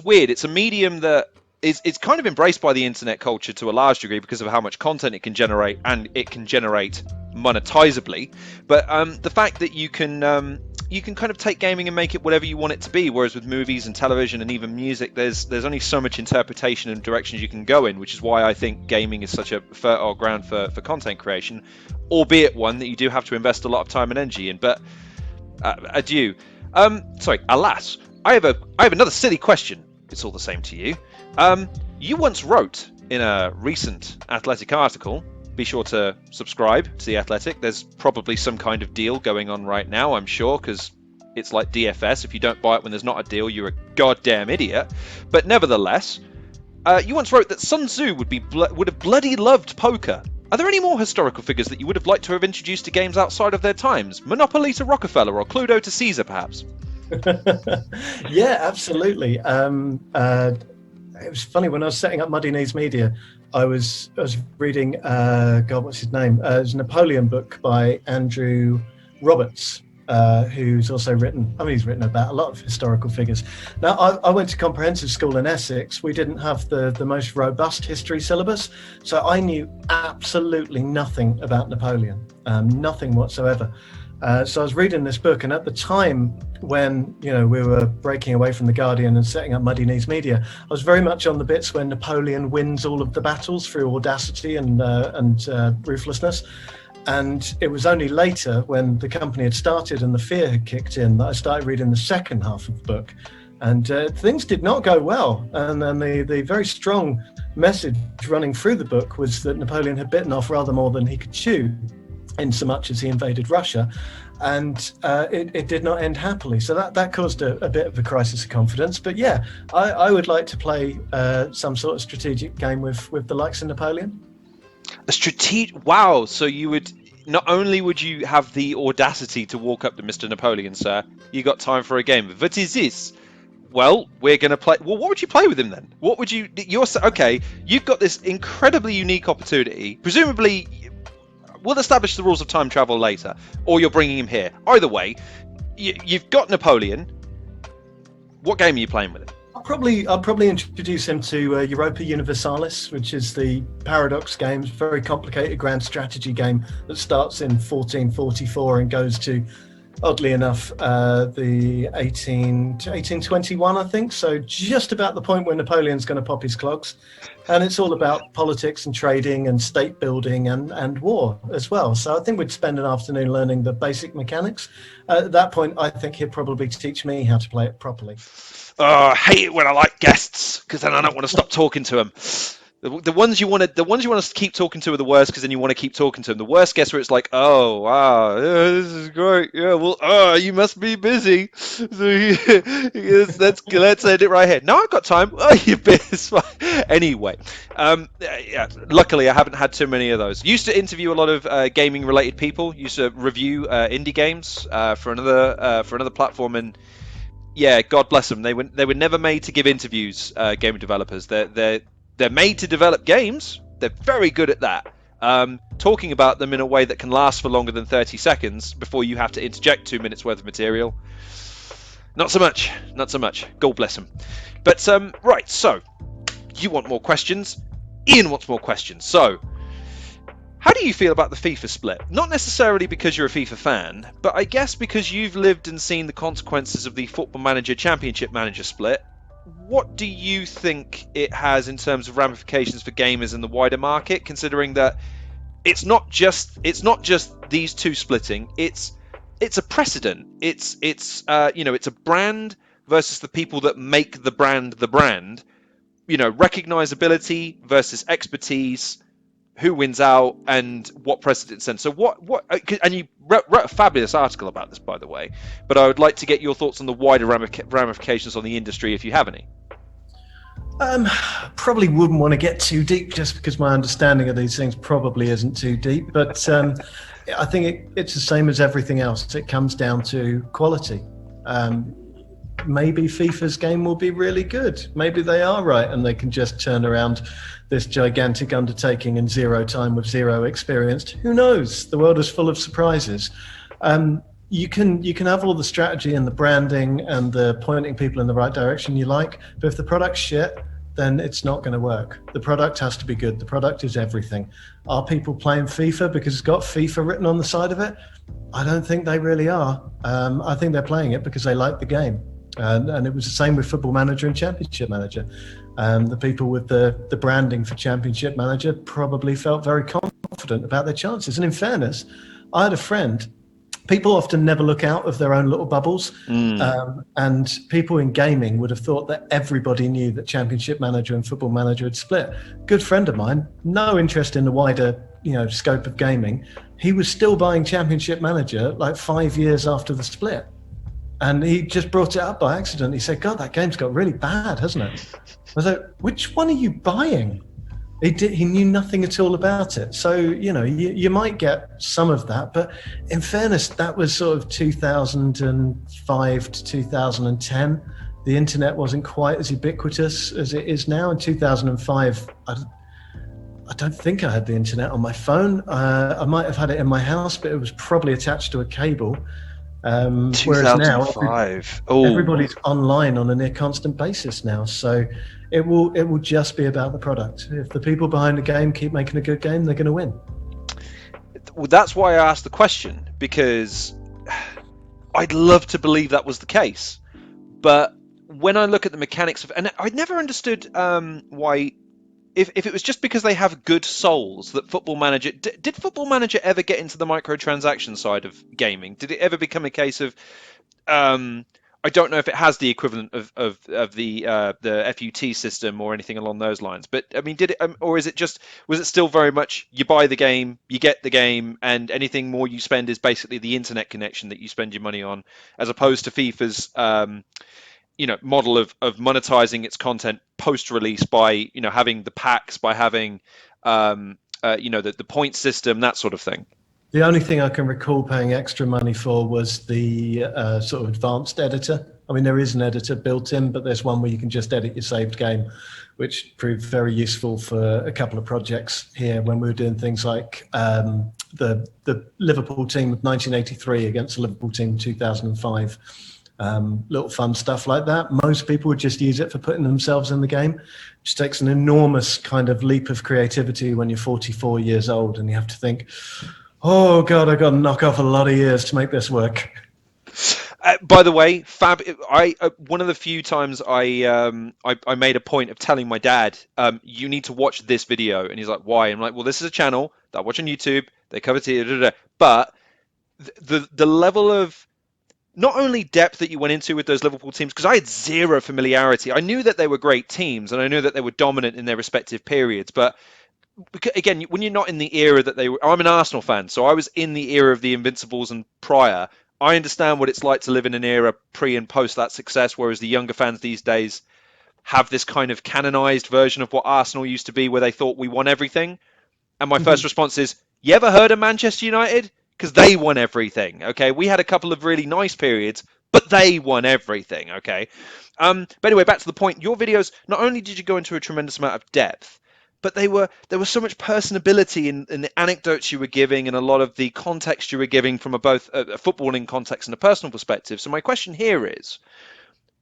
weird. It's a medium that it's kind of embraced by the internet culture to a large degree because of how much content it can generate, and it can generate monetizably. But the fact that you can kind of take gaming and make it whatever you want it to be, whereas with movies and television and even music, there's only so much interpretation and directions you can go in, which is why I think gaming is such a fertile ground for content creation, albeit one that you do have to invest a lot of time and energy in. But adieu. Alas, I have another silly question. It's all the same to you. You once wrote in a recent Athletic article, be sure to subscribe to The Athletic. There's probably some kind of deal going on right now, I'm sure, because it's like DFS. If you don't buy it when there's not a deal, you're a goddamn idiot. But nevertheless, you once wrote that Sun Tzu would have bloody loved poker. Are there any more historical figures that you would have liked to have introduced to games outside of their times? Monopoly to Rockefeller or Cluedo to Caesar, perhaps? Yeah, absolutely. It was funny, when I was setting up Muddy Knees Media, I was reading, what's his name? It was a Napoleon book by Andrew Roberts, who's also he's written about a lot of historical figures. Now, I went to comprehensive school in Essex. We didn't have the most robust history syllabus, so I knew absolutely nothing about Napoleon, nothing whatsoever. So I was reading this book, and at the time when we were breaking away from the Guardian and setting up Muddy Knees Media, I was very much on the bits when Napoleon wins all of the battles through audacity and ruthlessness. And it was only later, when the company had started and the fear had kicked in, that I started reading the second half of the book, and things did not go well. And then the very strong message running through the book was that Napoleon had bitten off rather more than he could chew, in so much as he invaded Russia, and it did not end happily. So that caused a bit of a crisis of confidence. But yeah, I would like to play some sort of strategic game with the likes of Napoleon. A strategic... Wow, so you would... Not only would you have the audacity to walk up to Mr. Napoleon, sir, you got time for a game. What is this? Well, we're going to play... Well, what would you play with him then? What would you... Okay, you've got this incredibly unique opportunity. Presumably... We'll establish the rules of time travel later, or you're bringing him here. Either way, you've got Napoleon. What game are you playing with him? I'll probably introduce him to Europa Universalis, which is the Paradox games, very complicated grand strategy game that starts in 1444 and goes to, oddly enough, the 1821, I think. So just about the point where Napoleon's going to pop his clogs. And it's all about politics and trading and state building and war as well. So I think we'd spend an afternoon learning the basic mechanics. At that point, I think he'd probably teach me how to play it properly. Oh, I hate it when I like guests, because then I don't want to stop talking to them. The ones you want to keep talking to are the worst, because then you want to keep talking to them. The worst guests where it's like, oh wow, yeah, this is great. Yeah, well, you must be busy. So yes, let's end it right here. No, I've got time. Oh, you're busy. Anyway, yeah. Luckily, I haven't had too many of those. Used to interview a lot of gaming related people. Used to review indie games for another platform, and yeah, God bless them. They were never made to give interviews. Game developers, they're made to develop games. They're very good at that. Talking about them in a way that can last for longer than 30 seconds before you have to interject 2 minutes worth of material. Not so much. God bless them. But right, so you want more questions? Ian wants more questions. So, how do you feel about the FIFA split? Not necessarily because you're a FIFA fan, but I guess because you've lived and seen the consequences of the Football Manager Championship Manager split. What do you think it has in terms of ramifications for gamers in the wider market, considering that it's not just these two splitting, it's a precedent. It's a brand versus the people that make the brand, recognizability versus expertise, who wins out, and what precedent sets. So and you wrote a fabulous article about this, by the way, but I would like to get your thoughts on the wider ramifications on the industry, if you have any. Probably wouldn't want to get too deep, just because my understanding of these things probably isn't too deep, but I think it's the same as everything else. It comes down to quality. Maybe FIFA's game will be really good. Maybe they are right, and they can just turn around this gigantic undertaking in zero time with zero experience. Who knows? The world is full of surprises. You can have all the strategy and the branding and the pointing people in the right direction you like, but if the product's shit, then it's not going to work. The product has to be good. The product is everything. Are people playing FIFA because it's got FIFA written on the side of it? I don't think they really are. I think they're playing it because they like the game. And it was the same with Football Manager and Championship Manager. The people with the branding for Championship Manager probably felt very confident about their chances. And in fairness, I had a friend. People often never look out of their own little bubbles. And people in gaming would have thought that everybody knew that Championship Manager and Football Manager had split. Good friend of mine, no interest in the wider scope of gaming. He was still buying Championship Manager like 5 years after the split. And he just brought it up by accident. He said, God, that game's got really bad, hasn't it? I was like, which one are you buying? He knew nothing at all about it. So, you might get some of that. But in fairness, that was sort of 2005 to 2010. The internet wasn't quite as ubiquitous as it is now. In 2005, I don't think I had the internet on my phone. I might have had it in my house, but it was probably attached to a cable. Whereas now, everybody's online on a near constant basis now. So it will just be about the product. If the people behind the game keep making a good game, they're going to win. Well, that's why I asked the question, because I'd love to believe that was the case. But when I look at the mechanics of, and I'd never understood why, if it was just because they have good souls that Football Manager, did Football Manager ever get into the microtransaction side of gaming? Did it ever become a case of, I don't know if it has the equivalent of the FUT system or anything along those lines, but I mean, did it, or was it still very much you buy the game, you get the game, and anything more you spend is basically the internet connection that you spend your money on, as opposed to FIFA's model of monetizing its content post-release by having the packs, by having the point system, that sort of thing? The only thing I can recall paying extra money for was the sort of advanced editor. I mean, there is an editor built in, but there's one where you can just edit your saved game, which proved very useful for a couple of projects here when we were doing things like the Liverpool team of 1983 against the Liverpool team in 2005. Little fun stuff like that. Most people would just use it for putting themselves in the game, which takes an enormous kind of leap of creativity when you're 44 years old and you have to think, oh God, I've got to knock off a lot of years to make this work. By the way, one of the few times I made a point of telling my dad, you need to watch this video, and he's like, why? I'm like, well, this is a channel that I watch on YouTube. They cover it, but the level of not only depth that you went into with those Liverpool teams, because I had zero familiarity. I knew that they were great teams, and I knew that they were dominant in their respective periods, but again, when you're not in the era that they were, I'm an Arsenal fan, so I was in the era of the Invincibles and prior. I understand what it's like to live in an era pre and post that success, whereas the younger fans these days have this kind of canonized version of what Arsenal used to be, where they thought we won everything. And my first response is, you ever heard of Manchester United? Because they won everything, okay? We had a couple of really nice periods, but they won everything, okay? But anyway, back to the point. Your videos, not only did you go into a tremendous amount of depth, but there was so much personability in the anecdotes you were giving and a lot of the context you were giving from both a footballing context and a personal perspective. So my question here is,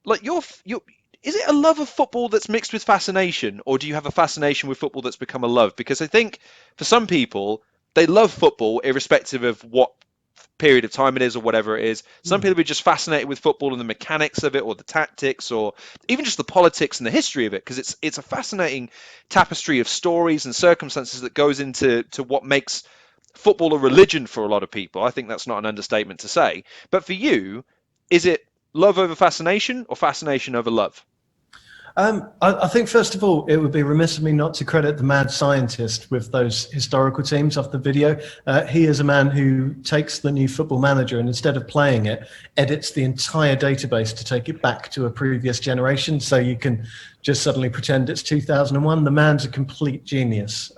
like, is it a love of football that's mixed with fascination, or do you have a fascination with football that's become a love? Because I think for some people, they love football irrespective of what period of time it is or whatever it is. Some people are just fascinated with football and the mechanics of it, or the tactics, or even just the politics and the history of it, because it's a fascinating tapestry of stories and circumstances that goes into what makes football a religion for a lot of people. I think that's not an understatement to say. But for you, is it love over fascination or fascination over love? I think, first of all, it would be remiss of me not to credit the mad scientist with those historical teams off the video. He is a man who takes the new Football Manager and, instead of playing it, edits the entire database to take it back to a previous generation, so you can just suddenly pretend it's 2001. The man's a complete genius.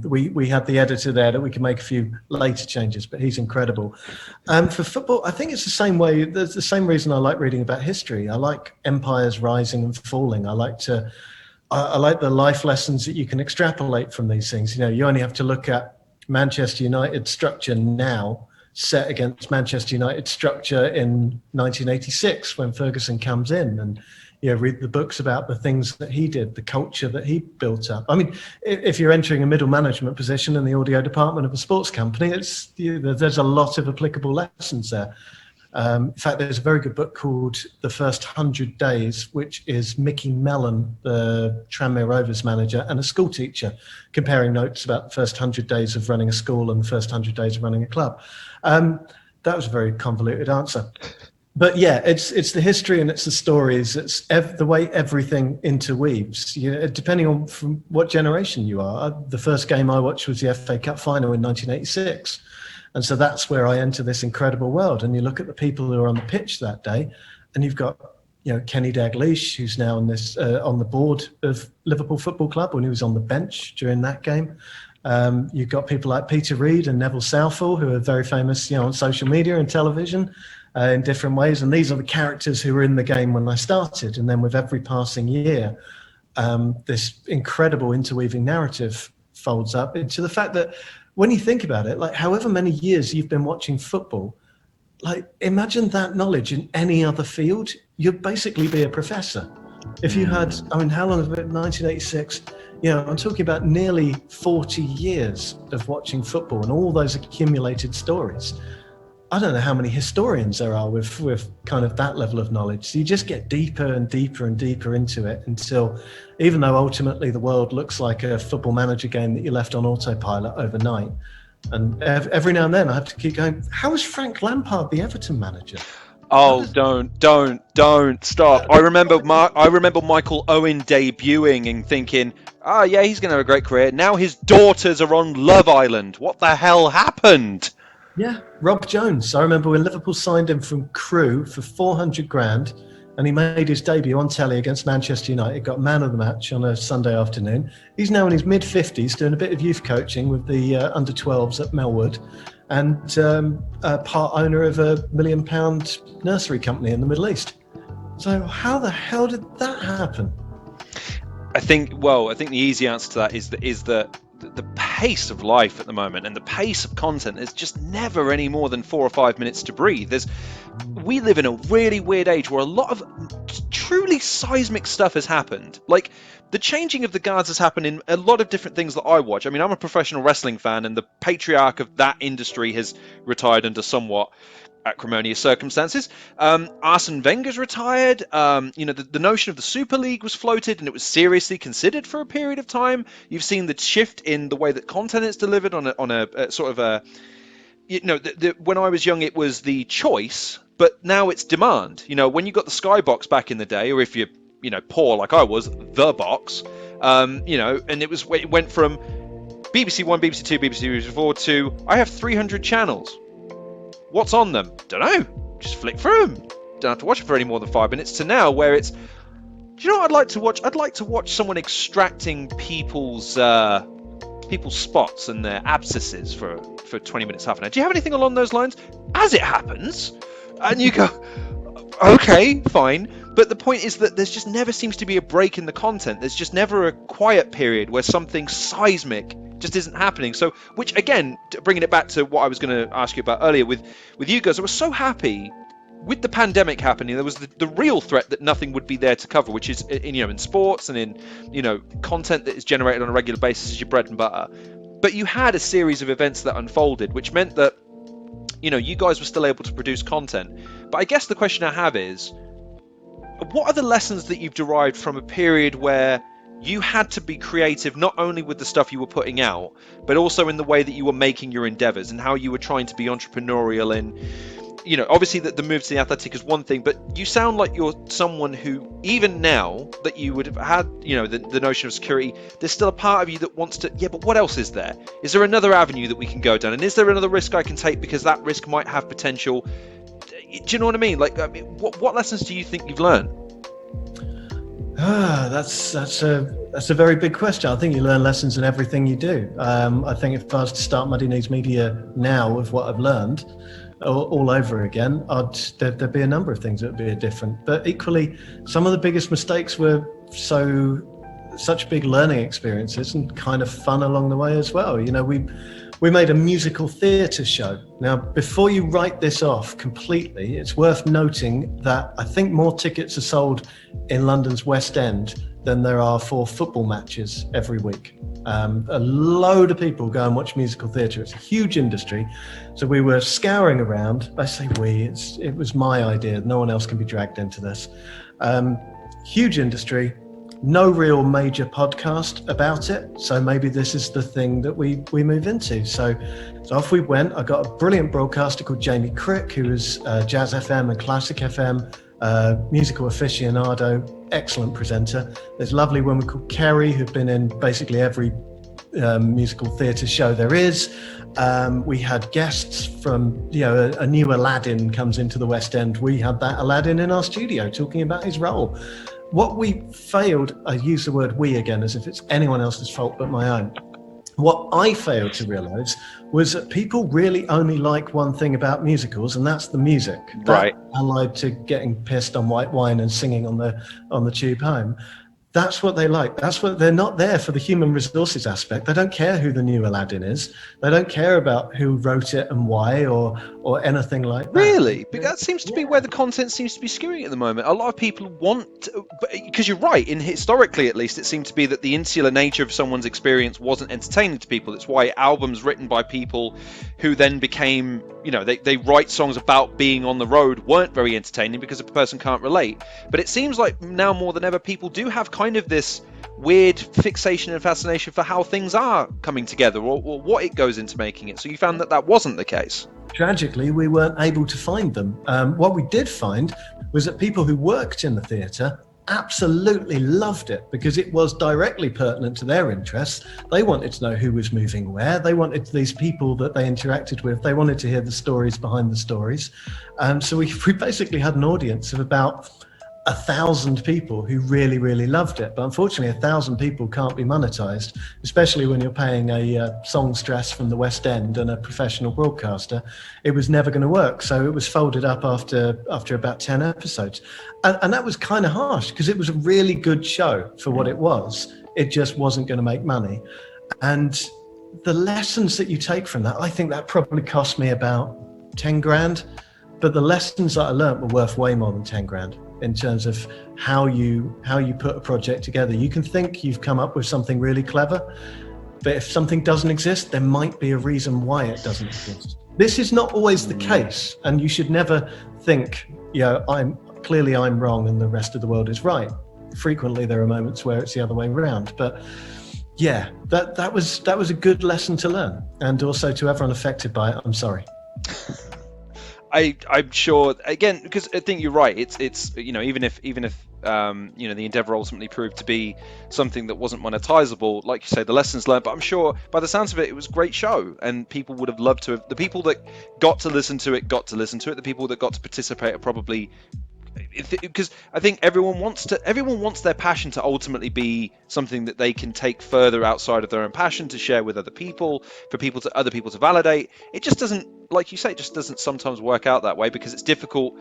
We had the editor there that we can make a few later changes, but he's incredible. For football, I think it's the same way. There's the same reason I like reading about history. I like empires rising and falling. I like the life lessons that you can extrapolate from these things. You only have to look at Manchester United structure now set against Manchester United structure in 1986 when Ferguson comes in, and read the books about the things that he did, the culture that he built up. I mean, if you're entering a middle management position in the audio department of a sports company, there's a lot of applicable lessons there. In fact, there's a very good book called The First 100 Days, which is Mickey Mellon, the Tranmere Rovers manager, and a school teacher, comparing notes about the first 100 days of running a school and the first 100 days of running a club. That was a very convoluted answer. But yeah, it's the history and it's the stories. It's the way everything interweaves. Depending on from what generation you are. The first game I watched was the FA Cup final in 1986. And so that's where I enter this incredible world. And you look at the people who are on the pitch that day, and you've got, Kenny Dalglish, who's now on the board of Liverpool Football Club when he was on the bench during that game. You've got people like Peter Reid and Neville Southall, who are very famous, on social media and television in different ways. And these are the characters who were in the game when I started. And then with every passing year, this incredible interweaving narrative folds up into the fact that when you think about it, like however many years you've been watching football, like imagine that knowledge in any other field, you'd basically be a professor. If you had, how long have it been? 1986. I'm talking about nearly 40 years of watching football and all those accumulated stories. I don't know how many historians there are with kind of that level of knowledge. So you just get deeper and deeper and deeper into it until, even though ultimately the world looks like a Football Manager game that you left on autopilot overnight, and every now and then I have to keep going, how is Frank Lampard the Everton manager? Oh, don't stop. I remember Michael Owen debuting and thinking, oh yeah, he's going to have a great career. Now his daughters are on Love Island. What the hell happened? Yeah, Rob Jones. I remember when Liverpool signed him from Crewe for 400 grand, and he made his debut on telly against Manchester United, got man of the match on a Sunday afternoon. He's now in his mid-50s doing a bit of youth coaching with the under-12s at Melwood, and part owner of a £1 million nursery company in the Middle East. So how the hell did that happen? I think the easy answer to that is that the pace of life at the moment and the pace of content is just never any more than 4 or 5 minutes to breathe. We live in a really weird age where a lot of truly seismic stuff has happened. Like the changing of the guards has happened in a lot of different things that I watch. I mean, I'm a professional wrestling fan, and the patriarch of that industry has retired under somewhat acrimonious circumstances. Arsene Wenger's retired. The notion of the Super League was floated, and it was seriously considered for a period of time. You've seen the shift in the way that content is delivered on a sort of a. When I was young, it was the choice, but now it's demand. When you got the Skybox back in the day, or if you're poor like I was, the box. And it went from BBC One, BBC Two, BBC 4 to I have 300 channels. What's on them? Don't know. Just flick through them. Don't have to watch it for any more than 5 minutes. To now, where it's, do you know what I'd like to watch? I'd like to watch someone extracting people's spots and their abscesses for 20 minutes, half an hour. Do you have anything along those lines? As it happens, and you go, okay, fine. But the point is that there's just never seems to be a break in the content. There's just never a quiet period where something seismic just isn't happening. So, which again, bringing it back to what I was going to ask you about earlier with you guys, I was so happy with the pandemic happening. There was the real threat that nothing would be there to cover, which is in sports and in content that is generated on a regular basis is your bread and butter. But you had a series of events that unfolded, which meant that you guys were still able to produce content. But I guess the question I have is, what are the lessons that you've derived from a period where you had to be creative, not only with the stuff you were putting out, but also in the way that you were making your endeavors and how you were trying to be entrepreneurial? And obviously the move to the Athletic is one thing, but you sound like you're someone who, even now that you would have had the notion of security, there's still a part of you that wants to, but what else is there? Is there another avenue that we can go down? And is there another risk I can take, because that risk might have potential? Do you know what I mean? What lessons do you think you've learned? That's a very big question. I think you learn lessons in everything you do. I think if I was to start Muddy Knees Media now with what I've learned all over again, there'd be a number of things that would be different. But equally, some of the biggest mistakes were such big learning experiences and kind of fun along the way as well. We made a musical theatre show. Now, before you write this off completely, it's worth noting that I think more tickets are sold in London's West End than there are for football matches every week. A load of people go and watch musical theatre. It's a huge industry. So we were scouring around. I say we, it was my idea. No one else can be dragged into this. Huge industry, no real major podcast about it. So maybe this is the thing that we move into. So off we went. I got a brilliant broadcaster called Jamie Crick, who is Jazz FM and Classic FM, musical aficionado, excellent presenter. There's a lovely woman called Kerry, who'd been in basically every musical theatre show there is. We had guests from, a new Aladdin comes into the West End. We had that Aladdin in our studio talking about his role. What we failed, I use the word we again as if it's anyone else's fault but my own. What I failed to realise was that people really only like one thing about musicals, and that's the music. Right. That, allied to getting pissed on white wine and singing on the tube home. That's what they like. That's what they're not there for the human resources aspect. They don't care who the new Aladdin is. They don't care about who wrote it and why or anything like that. Really? But that seems to be where the content seems to be skewing at the moment. A lot of people want, because you're right, historically at least, it seemed to be that the insular nature of someone's experience wasn't entertaining to people. It's why albums written by people who then became, they write songs about being on the road weren't very entertaining because a person can't relate. But it seems like now more than ever, people do have kind of this weird fixation and fascination for how things are coming together or what it goes into making it. So you found that wasn't the case. Tragically, we weren't able to find them. What we did find was that people who worked in the theatre absolutely loved it because it was directly pertinent to their interests. They wanted to know who was moving where. They wanted these people that they interacted with. They wanted to hear the stories behind the stories. So we basically had an audience of about 1,000 people who really, really loved it. But unfortunately, 1,000 people can't be monetized, especially when you're paying a songstress from the West End and a professional broadcaster. It was never going to work. So it was folded up after about 10 episodes. And that was kind of harsh because it was a really good show for what it was. It just wasn't going to make money. And the lessons that you take from that, I think that probably cost me about 10 grand. But the lessons that I learned were worth way more than 10 grand. In terms of how you put a project together. You can think you've come up with something really clever, but if something doesn't exist, there might be a reason why it doesn't exist. This is not always the case, and you should never think, I'm wrong and the rest of the world is right. Frequently there are moments where it's the other way around, but yeah, that was a good lesson to learn, and also to everyone affected by it, I'm sorry. I'm sure, again, because I think you're right. It's even if the endeavor ultimately proved to be something that wasn't monetizable, like you say, the lessons learned. But I'm sure, by the sounds of it, it was a great show, and people would have loved to have. The people that got to listen to it got to listen to it. The people that got to participate are probably. Because I think everyone wants their passion to ultimately be something that they can take further outside of their own passion to share with other people, for other people to validate. It just doesn't, like you say, it just doesn't sometimes work out that way because it's difficult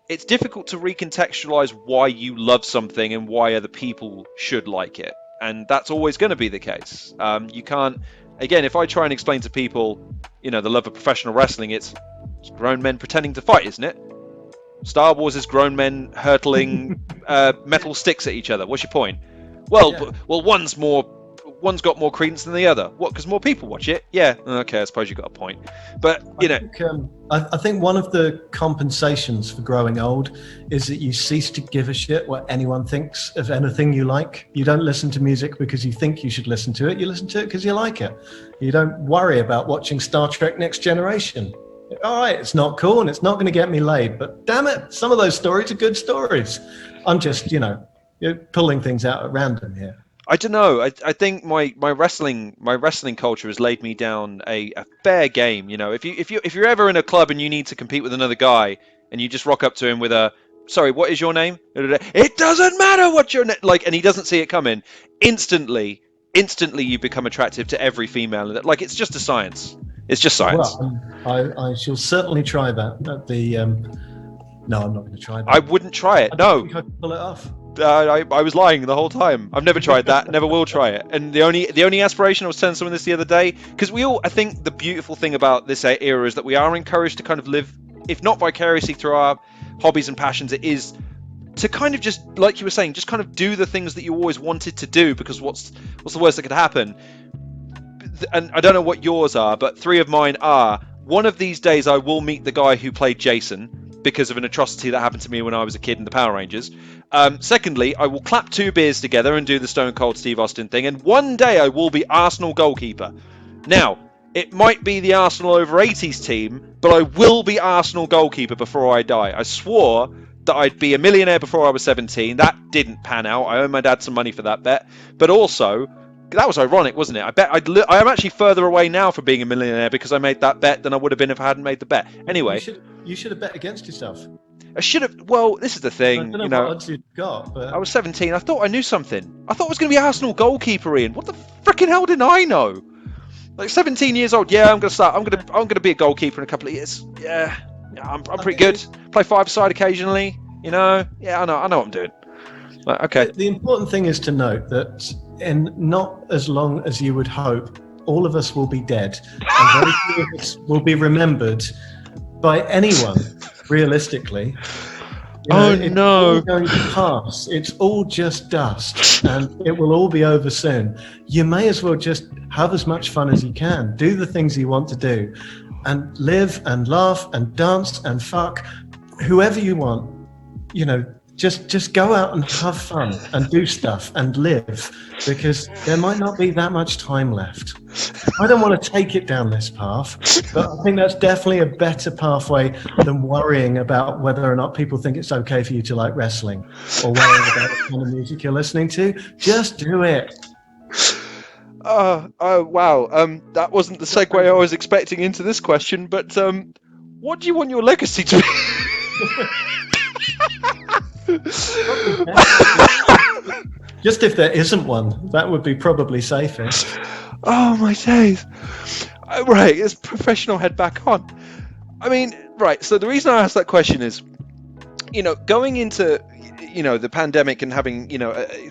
to recontextualize why you love something and why other people should like it, and that's always going to be the case. You can't, again, if I try and explain to people the love of professional wrestling, it's grown men pretending to fight, isn't it? Star Wars is grown men hurtling metal sticks at each other. What's your point? Well, yeah. Well, one's got more credence than the other. What? Because more people watch it. Yeah. Okay. I suppose you got a point. But I think one of the compensations for growing old is that you cease to give a shit what anyone thinks of anything you like. You don't listen to music because you think you should listen to it. You listen to it because you like it. You don't worry about watching Star Trek Next Generation. All right, it's not cool and it's not going to get me laid, but damn it, some of those stories are good stories. I'm just, pulling things out at random here. I don't know. I think my wrestling culture has laid me down a fair game. If you're ever in a club and you need to compete with another guy and you just rock up to him with a, sorry, what is your name? It doesn't matter what your name, and he doesn't see it coming. Instantly you become attractive to every female. Like, it's just a science. It's just science. Well, I shall certainly try that. No, I'm not going to try that. I wouldn't try it. No. I think I can pull it off. I was lying the whole time. I've never tried that. Never will try it. And the only aspiration, I was telling someone this the other day, because I think the beautiful thing about this era is that we are encouraged to kind of live, if not vicariously through our hobbies and passions, it is to kind of just, like you were saying, just kind of do the things that you always wanted to do, because what's the worst that could happen? And I don't know what yours are, but 3 of mine are, one of these days I will meet the guy who played Jason, because of an atrocity that happened to me when I was a kid in the Power Rangers. Secondly, I will clap 2 beers together and do the Stone Cold Steve Austin thing. And one day I will be Arsenal goalkeeper. Now, it might be the Arsenal over 80s team, but I will be Arsenal goalkeeper before I die. I swore that I'd be a millionaire before I was 17. That didn't pan out. I owe my dad some money for that bet. But also, that was ironic, wasn't it? I am actually further away now from being a millionaire because I made that bet than I would have been if I hadn't made the bet. Anyway, you should have bet against yourself. I should have. Well, this is the thing. I don't know what odds you've got, but I was 17. I thought I knew something. I thought I was going to be Arsenal goalkeeper, Ian. What the freaking hell didn't I know? Like 17 years old. Yeah, I'm going to start. I'm going to be a goalkeeper in a couple of years. Yeah, I'm pretty good. Play 5-a-side occasionally. Yeah, I know what I'm doing. Like, okay. The important thing is to note that in not as long as you would hope, all of us will be dead, and very few of us will be remembered by anyone, realistically. It's all going to pass. It's all just dust, and it will all be over soon. You may as well just have as much fun as you can. Do the things you want to do, and live and laugh and dance and fuck whoever you want. Just go out and have fun and do stuff and live, because there might not be that much time left. I don't want to take it down this path, but I think that's definitely a better pathway than worrying about whether or not people think it's okay for you to like wrestling, or worrying about the kind of music you're listening to. Just do it. Oh wow. That wasn't the segue I was expecting into this question, but what do you want your legacy to be? Just if there isn't one, that would be probably safest. Oh my days. Right, it's professional head back on. I mean, right, so the reason I asked that question is, going into the pandemic and having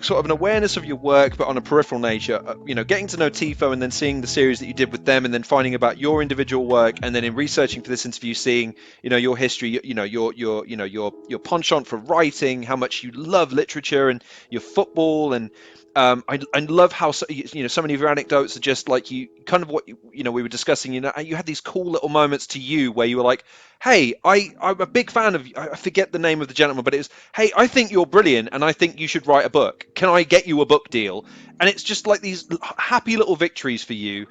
sort of an awareness of your work but on a peripheral nature, getting to know Tifo and then seeing the series that you did with them, and then finding about your individual work, and then in researching for this interview seeing your history, your penchant for writing, how much you love literature and your football, and I love how so many of your anecdotes are just like you kind of what we were discussing. You had these cool little moments to you where you were like, hey, I'm a big fan of, I forget the name of the gentleman, but it was, hey, I think you're brilliant and I think you should write a book. Can I get you a book deal? And it's just like these happy little victories for you.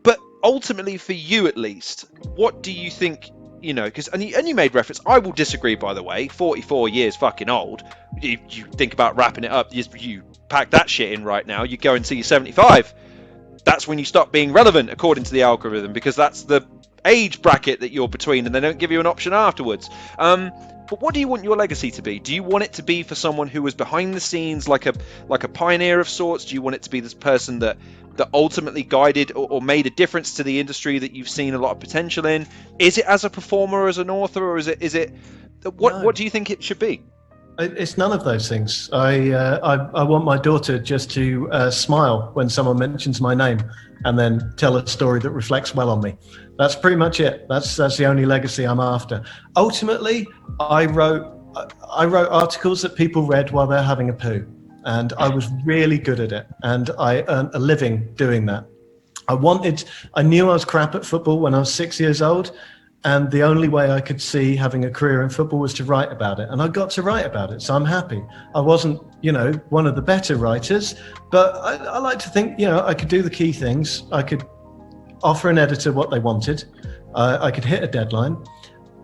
But ultimately, for you at least, what do you think? Because and you made reference. I will disagree, by the way. 44 years, fucking old. You think about wrapping it up. You pack that shit in right now. You go until you're 75. That's when you stop being relevant, according to the algorithm, because that's the age bracket that you're between, and they don't give you an option afterwards. But what do you want your legacy to be? Do you want it to be for someone who was behind the scenes, like a pioneer of sorts? Do you want it to be this person that ultimately guided or made a difference to the industry that you've seen a lot of potential in? Is it as a performer, as an author, or is it what do you think it should be? It's none of those things. I want my daughter just to smile when someone mentions my name, and then tell a story that reflects well on me. That's pretty much it. That's the only legacy I'm after. Ultimately, I wrote articles that people read while they're having a poo, and I was really good at it, and I earned a living doing that. I knew I was crap at football when I was 6 years old, and the only way I could see having a career in football was to write about it. And I got to write about it, so I'm happy. I wasn't, one of the better writers, but I like to think, I could do the key things. I could offer an editor what they wanted. I could hit a deadline.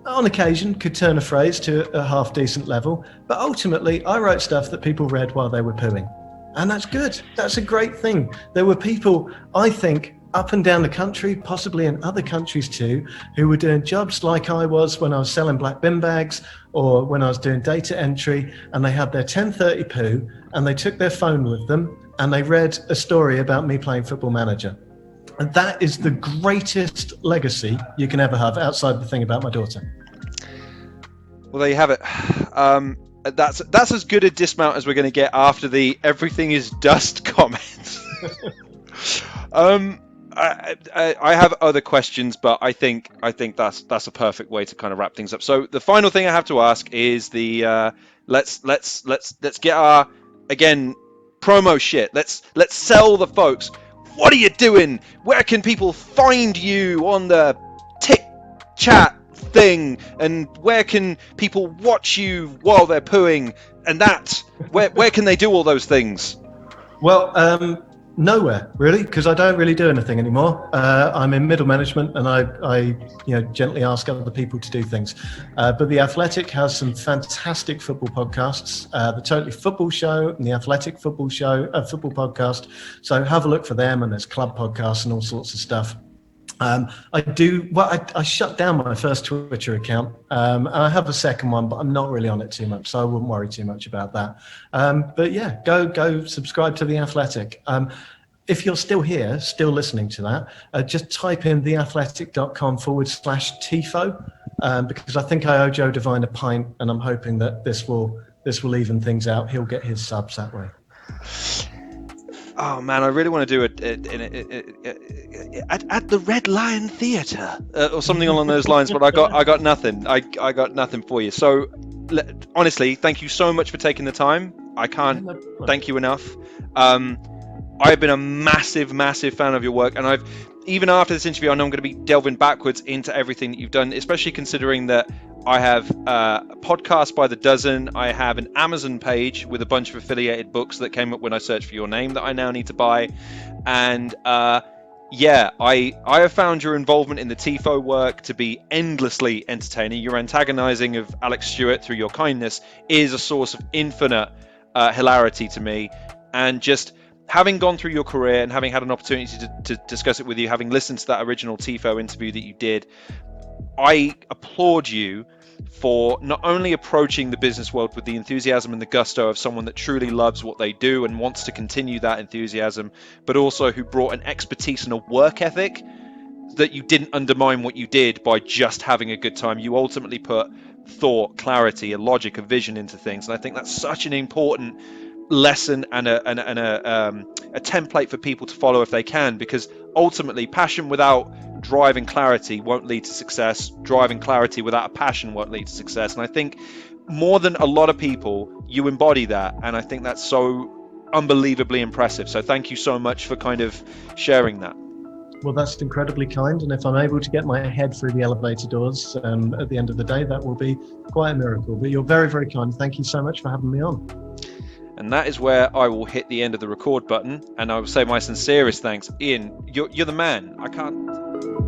On occasion, could turn a phrase to a half decent level. But ultimately, I wrote stuff that people read while they were pooing. And that's good. That's a great thing. There were people, I think, up and down the country, possibly in other countries too, who were doing jobs like I was when I was selling black bin bags, or when I was doing data entry, and they had their 10:30 poo, and they took their phone with them, and they read a story about me playing Football Manager. And that is the greatest legacy you can ever have, outside the thing about my daughter. Well, there you have it. that's as good a dismount as we're going to get after the everything is dust comment. I have other questions, but I think that's a perfect way to kind of wrap things up. So the final thing I have to ask is the let's get our, again, promo shit. Let's sell the folks. What are you doing? Where can people find you on the Tick Chat thing? And where can people watch you while they're pooing? And that, where can they do all those things? Well, nowhere really, because I don't really do anything anymore. I'm in middle management, and I gently ask other people to do things. But the Athletic has some fantastic football podcasts, the Totally Football Show and the Athletic Football Show, football podcast. So have a look for them, and there's club podcasts and all sorts of stuff. I shut down my first Twitter account, and I have a second one, but I'm not really on it too much, so I wouldn't worry too much about that. But yeah, go subscribe to The Athletic. If you're still here, still listening to that, just type in theathletic.com/TIFO, because I think I owe Joe Devine a pint, and I'm hoping that this will even things out. He'll get his subs that way. Oh man, I really want to do it at the Red Lion Theatre or something along those lines, but I got nothing. I got nothing for you. So honestly, thank you so much for taking the time. I can't thank you enough. I've been a massive fan of your work, and even after this interview, I know I'm going to be delving backwards into everything that you've done, especially considering that I have a podcast by the dozen. I have an Amazon page with a bunch of affiliated books that came up when I searched for your name that I now need to buy. And I have found your involvement in the TIFO work to be endlessly entertaining. Your antagonizing of Alex Stewart through your kindness is a source of infinite hilarity to me. And just having gone through your career and having had an opportunity to discuss it with you, having listened to that original TIFO interview that you did, I applaud you for not only approaching the business world with the enthusiasm and the gusto of someone that truly loves what they do and wants to continue that enthusiasm, but also who brought an expertise and a work ethic that you didn't undermine what you did by just having a good time. You ultimately put thought, clarity, a logic, a vision into things. And I think that's such an important lesson and a template for people to follow if they can, because ultimately passion without drive and clarity won't lead to success. Drive and clarity without a passion won't lead to success. And I think more than a lot of people, you embody that, and I think that's so unbelievably impressive. So thank you so much for kind of sharing that. Well, that's incredibly kind, and if I'm able to get my head through the elevator doors at the end of the day, that will be quite a miracle. But you're very, very kind. Thank you so much for having me on. And that is where I will hit the end of the record button, and I will say my sincerest thanks. Ian, you're the man. I can't...